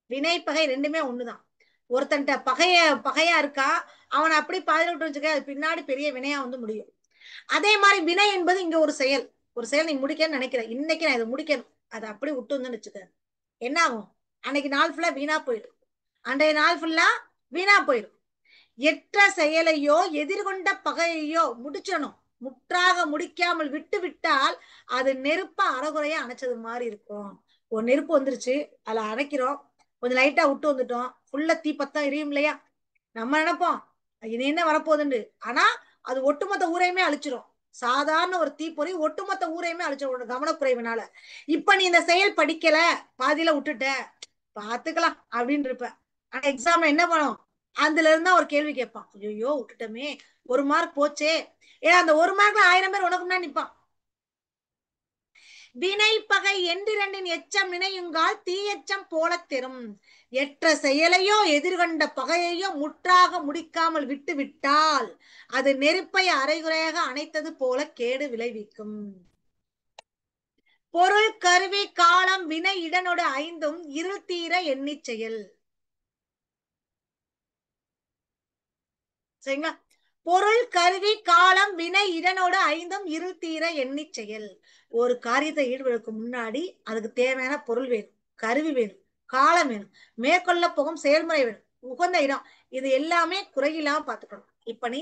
S1: வினை பகை ரெண்டுமே ஒண்ணுதான். ஒருத்தன்ட்ட பகையா இருக்கா, அவனை அப்படி பாதில விட்டு வச்சுக்க, அது பின்னாடி பெரிய வினையா வந்து முடியும். அதே மாதிரி வினை என்பது இங்க ஒரு செயல். ஒரு செயல் நீ முடிக்கணும்னு நினைக்கிற, இன்னைக்கு நான் இதை முடிக்கணும், அதை அப்படி விட்டு வந்து வச்சுக்க, என்ன ஆகும்? அன்னைக்கு நாள் ஃபுல்லா வீணா போயிடும். அன்றைய நாள் ஃபுல்லா வீணா போயிடும். எற்ற செயலையோ எதிர்கொண்ட பகையையோ முடிச்சணும். முற்றாக முடிக்காமல் விட்டு விட்டால் அது நெருப்ப அறகுறையா அணைச்சது மாதிரி இருக்கும். ஒரு நெருப்பு வந்துருச்சு, அதுல அணைக்கிறோம், கொஞ்சம் லைட்டா விட்டு வந்துட்டோம், ஃபுல்லா தீப்பத்தம் எரியும் இல்லையா? நம்ம நினைப்போம் இது என்ன வரப்போகுதுன்னு, ஆனா அது ஒட்டுமொத்த ஊரையுமே அழிச்சிரும். சாதாரண ஒரு தீப்பொறி ஒட்டுமொத்த ஊரையுமே அழிச்சிடும் கவனக்குறைவுனால. இப்ப நீ இந்த செயல் படிக்கல, பாதியில விட்டுட்ட, பாத்துக்கலாம் அப்படின்னு இருப்ப. ஆனா எக்ஸாம்ல என்ன பண்ணும்? அதுல இருந்தா ஒரு கேள்வி கேட்பான், ஐயோ விட்டுட்டோமே, ஒரு மார்க் போச்சே. ஏன்னா அந்த ஒரு மார்க்ல 1000 பேர் உனக்கு முன்னாடி நிப்பான். வினை பகை என்றிரண்டின் எச்சம் நினையுங்கால் தீயச்சம் போல தெரும். எற்ற செயலையோ எதிர்கொண்ட பகையையோ முற்றாக முடிக்காமல் விட்டு விட்டால் அது நெருப்பை அரைகுறையாக அணைத்தது போல கேடு விளைவிக்கும். பொருள் கருவி காலம் வினை இடனோடு ஐந்தும் இருள் தீர எண்ணி செயல். சரிங்களா? பொருள் கருவி காலம் வினை இதனோடு ஐந்தும் இருள் தீர எண்ணி செயல். ஒரு காரியத்தை ஈடுபடுறதுக்கு முன்னாடி அதுக்கு தேவையான பொருள் வேணும், கருவி வேணும், காலம் வேணும், மேற்கொள்ள போகும் செயல்முறை வேணும், உகந்த இடம், இது எல்லாமே குறையில்லாம பாத்துக்கணும். இப்ப நீ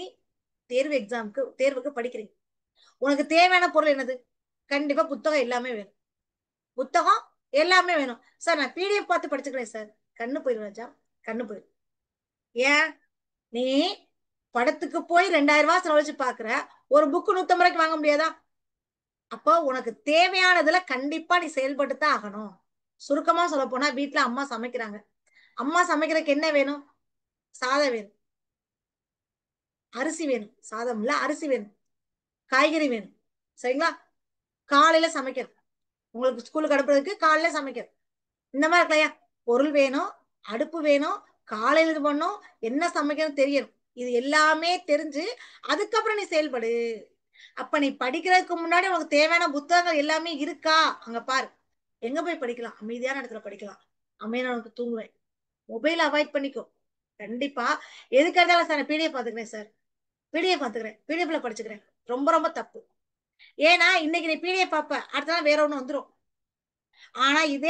S1: தேர்வுக்கு படிக்கிறீங்க, உனக்கு தேவையான பொருள் என்னது? கண்டிப்பா புத்தகம் எல்லாமே வேணும். புத்தகம் எல்லாமே வேணும். சார் நான் பிடிஎஃப் பார்த்து படிச்சுக்கிறேன் சார், கண்ணு போயிடும் ராஜா, கண்ணு போயிடும். ஏன்? நீ படத்துக்கு போய் 2000 ரூபாய் செலவழிச்சு பாக்குற, ஒரு புக்கு 150 ரூபாய்க்கு வாங்க முடியாதா? அப்போ உனக்கு தேவையானதுல கண்டிப்பா நீ செயல்பட்டுத்தான் ஆகணும். சுருக்கமா சொல்ல போனா, வீட்டுல அம்மா சமைக்கிறாங்க, அம்மா சமைக்கிறதுக்கு என்ன வேணும்? சாதம் வேணும், அரிசி வேணும், சாதம் இல்ல அரிசி வேணும், காய்கறி வேணும். சரிங்களா? காலையில சமைக்கிறது, உங்களுக்கு ஸ்கூலுக்கு அனுப்புறதுக்கு காலையில சமைக்கிறது, இந்த மாதிரி இருக்கலையா? பொருள் வேணும், அடுப்பு வேணும், காலையில இது பண்ணும், என்ன சமைக்கணும் தெரியணும். இது எல்லாமே தெரிஞ்சு அதுக்கப்புறம் நீ செயல்படு. அப்ப நீ படிக்கிறதுக்கு முன்னாடி உனக்கு தேவையான புத்தகங்கள் எல்லாமே இருக்கா? அங்க பாரு. எங்க போய் படிக்கலாம்? அமைதியான இடத்துல படிக்கலாம். அமைதியான உனக்கு தூங்குவேன். மொபைல் அவாய்ட் பண்ணிக்கோ. கண்டிப்பா எதுக்கு இருந்தாலும் சார் பிடிஎஃப் பாத்துக்கிறேன் சார், பிடிஎஃப் பாத்துக்கிறேன், பிடிஎஃப்ல படிச்சுக்கிறேன், ரொம்ப ரொம்ப தப்பு. ஏன்னா இன்னைக்கு நீ பிடிஎஃப் பாப்ப, அடுத்த நாள் வேற ஒண்ணு வந்துரும். ஆனா இத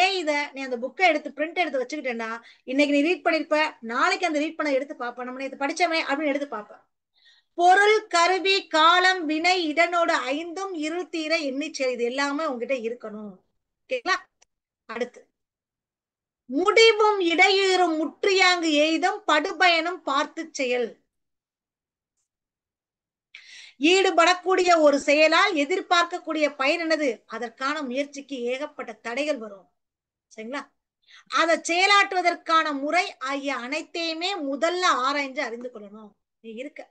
S1: நீ அந்த புக்கை எடுத்து பிரிண்ட் எடுத்து வச்சுக்கிட்டேன்னா, இன்னைக்கு நீ ரீட் பண்ணிருப்ப, நாளைக்கு அந்த ரீட் பண்ண எடுத்து பாப்ப, நம்ம இது படிச்சமே அப்படின்னு எடுத்து பாப்ப. பொருள் கருவி காலம் வினை இடனோடு ஐந்தும் இருள் தீர எண்ணிச்செயல், இது எல்லாமே உங்ககிட்ட இருக்கணும். ஓகேங்களா? அடுத்து, முடிவும் இடையூறும் முற்றியாங்கு எய்தும் படுபயனும் பார்த்து செயல். ஈடுபடக்கூடிய ஒரு செயலால் எதிர்பார்க்கக்கூடிய பயன் என்னது? அதற்கான முயற்சிக்கு ஏகப்பட்ட தடைகள் வரும். சரிங்களா? அதை செயலாற்றுவதற்கான முறை ஆகிய அனைத்தையுமே முதல்ல ஆராய்ஞ்சு அறிந்து கொள்ளணும். நீ இருக்க,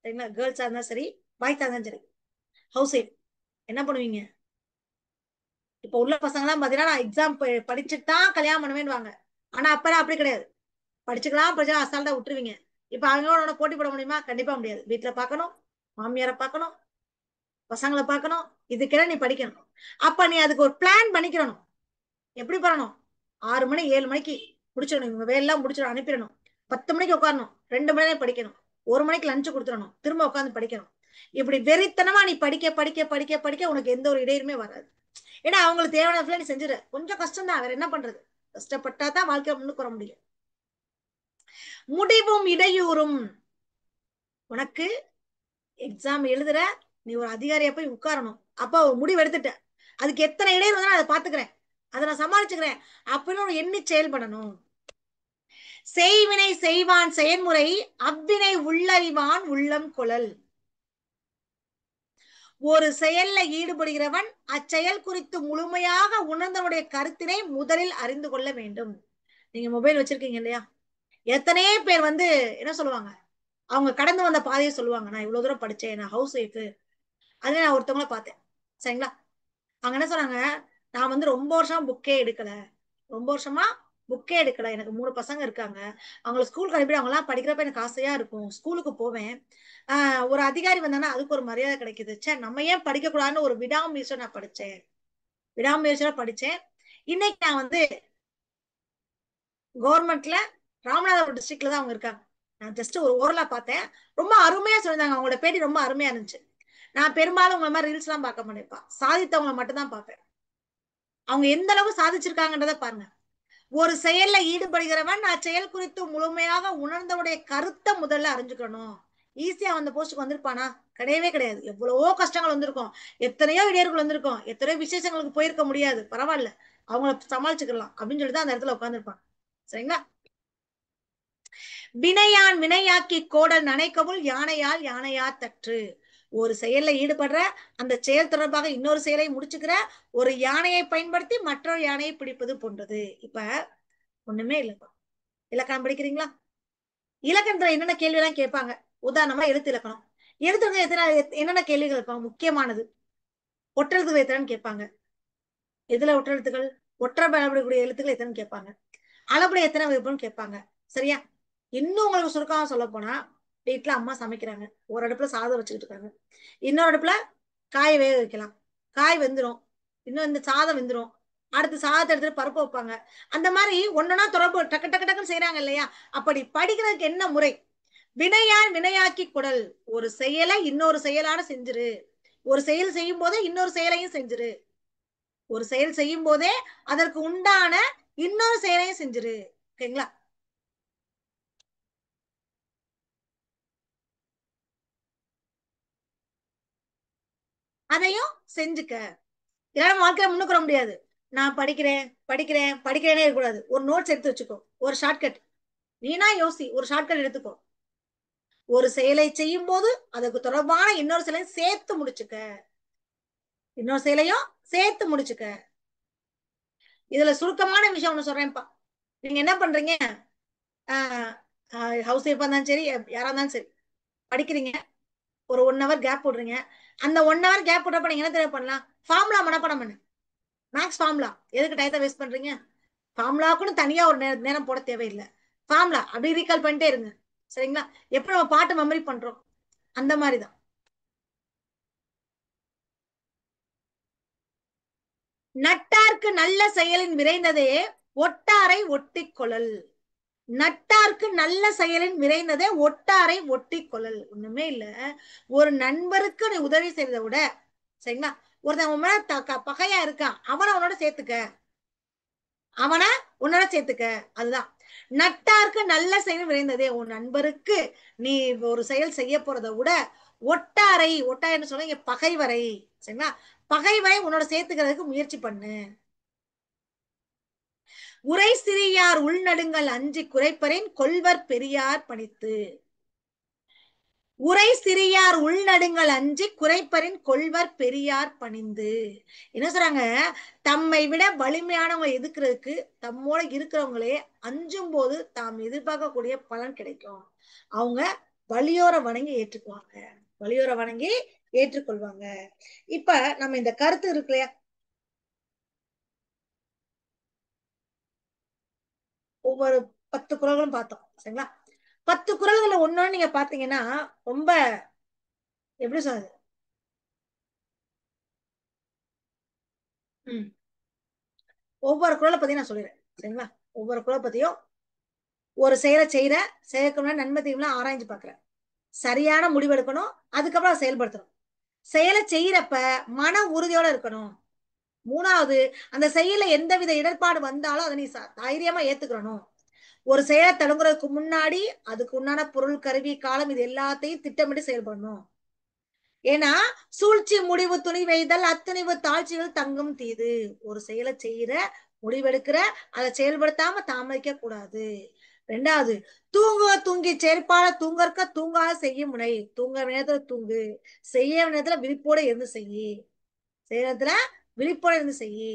S1: சரிங்களா? கேர்ள்ஸா இருந்தா சரி, பாய்ஸா இருந்தாலும் சரி, ஹவுஸ் ஒய்ஃப் என்ன பண்ணுவீங்க? இப்ப உள்ள பசங்க எல்லாம் பாத்தீங்கன்னா, நான் எக்ஸாம் படிச்சுட்டு தான் கல்யாணம் பண்ணுவேன்னு. ஆனா அப்பெல்லாம் அப்படி கிடையாது. படிச்சுக்கலாம் அசால்ட்டா விட்டுருவீங்க. இப்ப அவங்களோட போட்டி போட முடியுமா? கண்டிப்பா முடியாது. வீட்டுல பாக்கணும், மாமியார பாக்கணும், பசங்களை பாக்கணும், இதுக்கெல்லாம் நீ படிக்கணும். அப்ப நீ அதுக்கு ஒரு பிளான் பண்ணிக்கணும். எப்படி பண்ணணும்? 6 மணி 7 மணிக்கு முடிச்சிடணும், இவங்க வேலையெல்லாம் முடிச்சிடணும், அனுப்பிடணும். 10 மணிக்கு உட்காரணும், 2 மணி நேரம் படிக்கணும், 1 மணிக்கு லஞ்சு கொடுத்துடணும், திரும்ப உட்காந்து படிக்கணும். இப்படி வெறித்தனமா நீ படிக்க படிக்க படிக்க படிக்க உனக்கு எந்த ஒரு இடையூறுமே வராது. ஏன்னா அவங்களுக்கு தேவையான நீ செஞ்சிட. கொஞ்சம் கஷ்டம் தான், வேற என்ன பண்றது? கஷ்டப்பட்டா தான் வாழ்க்கையை முன்னுக்கு வர முடியும். முடிவும் இடையூறும், உனக்கு எக்ஸாம் எழுதுற, நீ ஒரு அதிகாரியா போய் உட்காரணும், அப்ப முடிவு எடுத்துட்ட, அதுக்கு எத்தனை இடையூறு வந்தாலும் அதை பாத்துக்கிறேன், அதை நான் சமாளிச்சுக்கிறேன் அப்படின்னு எண்ணி செயல்படணும். செய்வினை செய்வான் செயல்முறை, அவ்வினை உள்ளறிவான் உள்ளம் கொளல். ஒரு செயல்ல ஈடுபடுகிறவன் அச்செயல் குறித்து முழுமையாக உணர்ந்தவனுடைய கருத்தினை முதலில் அறிந்து கொள்ள வேண்டும். நீங்க மொபைல் வச்சிருக்கீங்க இல்லையா? எத்தனையோ பேர் வந்து என்ன சொல்லுவாங்க, அவங்க கடந்து வந்த பாதையை சொல்லுவாங்க. நான் இவ்வளவு தூரம் படிச்சேன், நான் ஹவுஸ் ஒய்ஃப். அதுல நான் ஒருத்தவங்கள பார்த்தேன். சரிங்களா? அவங்க என்ன சொன்னாங்க, நான் வந்து ரொம்ப வருஷமா புக்கே எடுக்கல, ரொம்ப வருஷமா புக்கே எடுக்கல. எனக்கு 3 பசங்க இருக்காங்க. அவங்கள ஸ்கூலுக்கு அனுப்பிட்டு அவங்க எல்லாம் படிக்கிறப்ப எனக்கு ஆசையா இருக்கும். ஸ்கூலுக்கு போவேன். ஒரு அதிகாரி வந்தானா அதுக்கு ஒரு மரியாதை கிடைக்குது. ச்சே, நம்ம ஏன் படிக்க கூடாதுன்னு ஒரு விடாமுயற்சியா நான் படிச்சேன். விடாமுயற்சியா படிச்சேன். இன்னைக்கு நான் வந்து கவர்மெண்ட்ல ராமநாதபுரம் டிஸ்ட்ரிக்ட்ல தான் அவங்க இருக்காங்க. நான் ஜஸ்ட் ஒரு ஓரலா பார்த்தேன். ரொம்ப அருமையா சொல்லியிருந்தாங்க. அவங்களோட பேட்டி ரொம்ப அருமையா இருந்துச்சு. நான் பெரும்பாலும் உங்க மாதிரி ரீல்ஸ் எல்லாம் பார்க்க மாட்டேன்ப்பா. சாதித்தவங்களை மட்டும் தான் பார்ப்பேன். அவங்க எந்த அளவு சாதிச்சிருக்காங்கன்றத பாருங்க. ஒரு செயல்ல ஈடுபடுகிறவன் அச்செயல் குறித்து முழுமையாக உணர்ந்தவுடைய கருத்தை முதல்ல அறிஞ்சுக்கணும். ஈஸியா அந்த போஸ்டுக்கு வந்திருப்பானா? கிடையவே கிடையாது. எவ்வளவோ கஷ்டங்கள் வந்திருக்கும், எத்தனையோ இடையூறுகள் வந்திருக்கும், எத்தனையோ விசேஷங்களுக்கு போயிருக்க முடியாது. பரவாயில்ல, அவங்கள சமாளிச்சுக்கலாம் அப்படின்னு சொல்லிட்டு அந்த இடத்துல உட்காந்துருப்பாங்க. சரிங்களா? வினையான் வினையாக்கி கோடல் நனைக்கவுள் யானையால் யானையார் தற்று. ஒரு செயல்ல ஈடுபடுற, அந்த செயல் தொடர்பாக இன்னொரு செயலை முடிச்சுக்கிற ஒரு யானையை பயன்படுத்தி மற்றொரு யானையை பிடிப்பது போன்றது. இப்ப ஒண்ணுமே இல்லப்பா. இலக்கணம் படிக்கிறீங்களா? இலக்கணத்துல என்னென்ன கேள்வி எல்லாம் கேட்பாங்க? உதாரணமா எழுத்து இலக்கணம். எழுத்து எத்தனை என்னென்ன கேள்விகள் இருப்பாங்க? முக்கியமானது ஒற்றெழுத்து எத்தனைன்னு கேட்பாங்க. எதுல ஒற்றெழுத்துக்கள்? ஒற்றப்படக்கூடிய எழுத்துக்கள் எத்தனைன்னு கேட்பாங்க. அளபுடை எத்தனை வகுப்புன்னு கேட்பாங்க. சரியா? இன்னும் உங்களுக்கு சுருக்கமா சொல்ல போனா, வீட்டுல அம்மா சமைக்கிறாங்க, ஒரு அடுப்புல சாதம் வச்சுக்கிட்டு இருக்காங்க, இன்னொரு அடுப்புல காய் வேக வைக்கலாம், காய் வெந்துரும், இன்னும் இந்த சாதம் வெந்துரும், அடுத்து சாதத்தை எடுத்துட்டு பருப்பு வைப்பாங்க. அந்த மாதிரி ஒன்னொன்னா தொடர்பு டக்கு டக்கு டக்குன்னு செய்யறாங்க இல்லையா? அப்படி படிக்கிறதுக்கு என்ன முறை? வினையான் வினையாக்கி குடல். ஒரு செயலை இன்னொரு செயலான செஞ்சிரு. ஒரு செயல் செய்யும் போதே இன்னொரு செயலையும் செஞ்சிரு. ஒரு செயல் செய்யும் போதே அதற்கு உண்டான இன்னொரு செயலையும் செஞ்சிரு. ஓகேங்களா? அதையும் செஞ்சுக்க. இதெல்லாம் வாழ்க்கையில முன்னுக்கு வர முடியாது. நான் படிக்கிறேன் படிக்கிறேன் படிக்கிறேனே இருக்கக்கூடாது. ஒரு நோட்ஸ் எடுத்து வச்சுக்கோ, ஒரு ஷார்ட்கட். நீனா யோசி, ஒரு ஷார்ட்கட் எடுத்துக்கோ. ஒரு செயலை செய்யும் போது அதுக்கு தொடர்பான இன்னொரு செயலையும் சேர்த்து முடிச்சுக்க. இன்னொரு செயலையும் சேர்த்து முடிச்சுக்க. இதுல சுருக்கமான விஷயம் ஒண்ணு சொல்றேன்ப்பா. நீங்க என்ன பண்றீங்க? ஹவுஸ் ஒய்ஃபா இருந்தாலும் சரி, யாரா இருந்தாலும் சரி, படிக்கிறீங்க, ஒரு 1 ஹவர் கேப் விடுறீங்க. அந்த 1 ஹவர் கேப் விடுறப்ப நீங்க என்ன தெரியும் பண்ணலாம்? ஃபார்முலா மனப்பாடம் பண்ணு. Maths formula. எதுக்கு டயத்தை வேஸ்ட் பண்றீங்க? ஃபார்முலாக்குன்னு தனியா ஒரு நேரம் போட தேவையில்லை. ஃபார்முலா அப்படி ரீகால் பண்ணிட்டே இருங்க. சரிங்களா? எப்படி நம்ம பாட்டு மெமரி பண்றோம், அந்த மாதிரிதான். நட்டார்க்கு நல்ல செயலின் விரைந்ததே ஒட்டாரை ஒட்டி கொள்ளல். நட்டார்க்கு நல்ல செயலின் விரைந்ததே ஒட்டாரை ஒட்டி கொள்ளல். ஒண்ணுமே இல்ல, ஒரு நண்பருக்கு நீ உதவி செய்யறதை விட, சரிங்களா, ஒருத்தன் உன் மேல பகையா இருக்கான், அவனை உன்னோட சேர்த்துக்க. அவனை உன்னோட சேர்த்துக்க. அதுதான். நட்டார்க்கு நல்ல செயல் விரைந்ததே. உன் நண்பருக்கு நீ ஒரு செயல் செய்ய போறதை விட ஒட்டாரை, ஒட்டாரைன்னு சொல்ல இங்க பகைவரை, சரிங்களா, பகைவரை உன்னோட சேர்த்துக்கிறதுக்கு முயற்சி பண்ணு. உரை சிறியார் உள்நடுங்கள் அஞ்சி குறைப்பரின் கொள்வர் பெரியார் பணித்து. உரை சிறியார் உள்நடுங்கள் அஞ்சி குறைப்பரின் கொள்வர் பெரியார் பணிந்து. என்ன சொல்றாங்க? தம்மை விட வலிமையானவங்களை எதிர்க்கிறதுக்கு தம்மோட இருக்கிறவங்களே அஞ்சும் போது தாம் எதிர்பார்க்கக்கூடிய பலன் கிடைக்கும். அவங்க வலியோர வணங்கி ஏற்றுக்குவாங்க. வலியோர வணங்கி ஏற்றுக்கொள்வாங்க. இப்ப நம்ம இந்த கருத்து இருக்கு இல்லையா, ஒவ்வொரு 10 குறள்களும் பார்த்தோம். சரிங்களா? 10 குறள்களை ஒன்னொன்னு நீங்க பாத்தீங்கன்னா ரொம்ப எப்படி சொல்றது, ஒவ்வொரு குறளை பத்தியும் நான் சொல்லிடுறேன். சரிங்களா? ஒவ்வொரு குறளை பத்தியும், ஒரு செயலை செய்யற, செயலுக்கு முன்னாடி நன்மை தீமைலாம் ஆராய்ஞ்சு பாக்குறேன், சரியான முடிவெடுக்கணும், அதுக்கப்புறம் செயல்படுத்தணும். செயலை செய்யறப்ப மன உறுதியோட இருக்கணும். 3வது, அந்த செயல எந்தவித இடர்பாடு வந்தாலும் அதை நீ தைரியமா ஏத்துக்கணும். ஒரு செயலை தொடங்குறதுக்கு முன்னாடி அதுக்கு உண்டான பொருள், கருவி, காலம் இது எல்லாத்தையும் திட்டமிட்டு செயல்படணும். ஏன்னா சூழ்ச்சி முடிவு துணி வைதல் அத்துணிவு தாழ்ச்சிகள் தங்கும் தீது. ஒரு செயலை செய்யற, முடிவெடுக்கிற, அதை செயல்படுத்தாம தாமதிக்க கூடாது. 2வது, தூங்குவ தூங்கி செயற்பாட தூங்கற்க தூங்காத செய்யும் முனை. தூங்க நேரத்துல தூங்கு, செய்ய நேரத்துல விழிப்போட இருந்து செய்யி. செய்யறதுல விழிப்போட இருந்து செய்யி.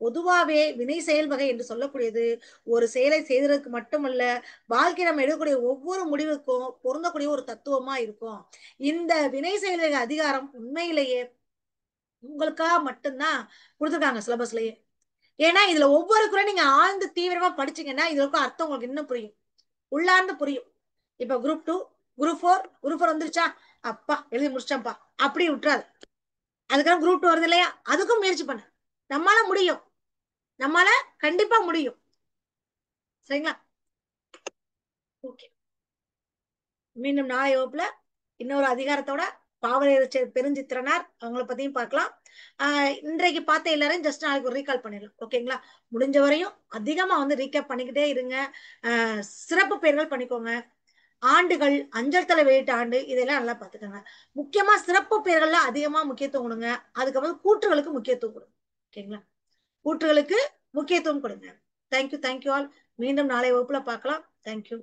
S1: பொதுவாவே வினை செயல் வகை என்று சொல்லக்கூடியது ஒரு செயலை செய்வதற்கு மட்டுமல்ல, வாழ்க்கை நம்ம எடுக்கக்கூடிய ஒவ்வொரு முடிவுக்கும் பொருந்தக்கூடிய ஒரு தத்துவமா இருக்கும். இந்த வினை செயல் வகை அதிகாரம் உண்மையிலேயே உங்களுக்காக மட்டும்தான் கொடுத்துருக்காங்க சிலபஸ்லயே. ஏன்னா இதுல ஒவ்வொரு குறை நீங்க ஆழ்ந்து தீவிரமா படிச்சீங்கன்னா இதுக்கு அர்த்தம் உங்களுக்கு இன்னும் புரியும், உள்ளார்ந்து புரியும். இப்ப குரூப் 2, குரூப் 4 வந்துருச்சா, அப்பா எழுதி முடிச்சேன்ப்பா அப்படி விட்டுறாது. அதுக்கப்புறம் குரூப் 2 வருது இல்லையா, அதுக்கும் முயற்சி பண்ணு. நம்மளால முடியும், நம்மளால கண்டிப்பா முடியும். சரிங்களா? ஓகே, மீண்டும் நாளை வகுப்புல இன்னொரு அதிகாரத்தோட பாவலர் பெருஞ்சித்திரனார் அவங்கள பத்தியும் பார்க்கலாம். இன்றைக்கு பார்த்த எல்லாரும் ஜஸ்ட் நாளைக்கு ஒரு ரீகால் பண்ணிடலாம். ஓகேங்களா? முடிஞ்ச வரையும் அதிகமா வந்து ரீகேப் பண்ணிக்கிட்டே இருங்க. சிறப்பு பெயர்கள் பண்ணிக்கோங்க. ஆண்டுகள், அஞ்சல் தலை வெளியீட்டு ஆண்டு, இதெல்லாம் நல்லா பார்த்துக்கோங்க. முக்கியமா சிறப்பு பெயர்கள்ல அதிகமா முக்கியத்துவம் கொடுங்க. அதுக்கப்புறம் கூற்றுகளுக்கு முக்கியத்துவம் கொடுங்க. ஓகேங்களா? கூற்றுகளுக்கு முக்கியத்துவம் கொடுங்க. Thank you all. மீண்டும் நாளை வகுப்புல பார்க்கலாம். தேங்க்யூ.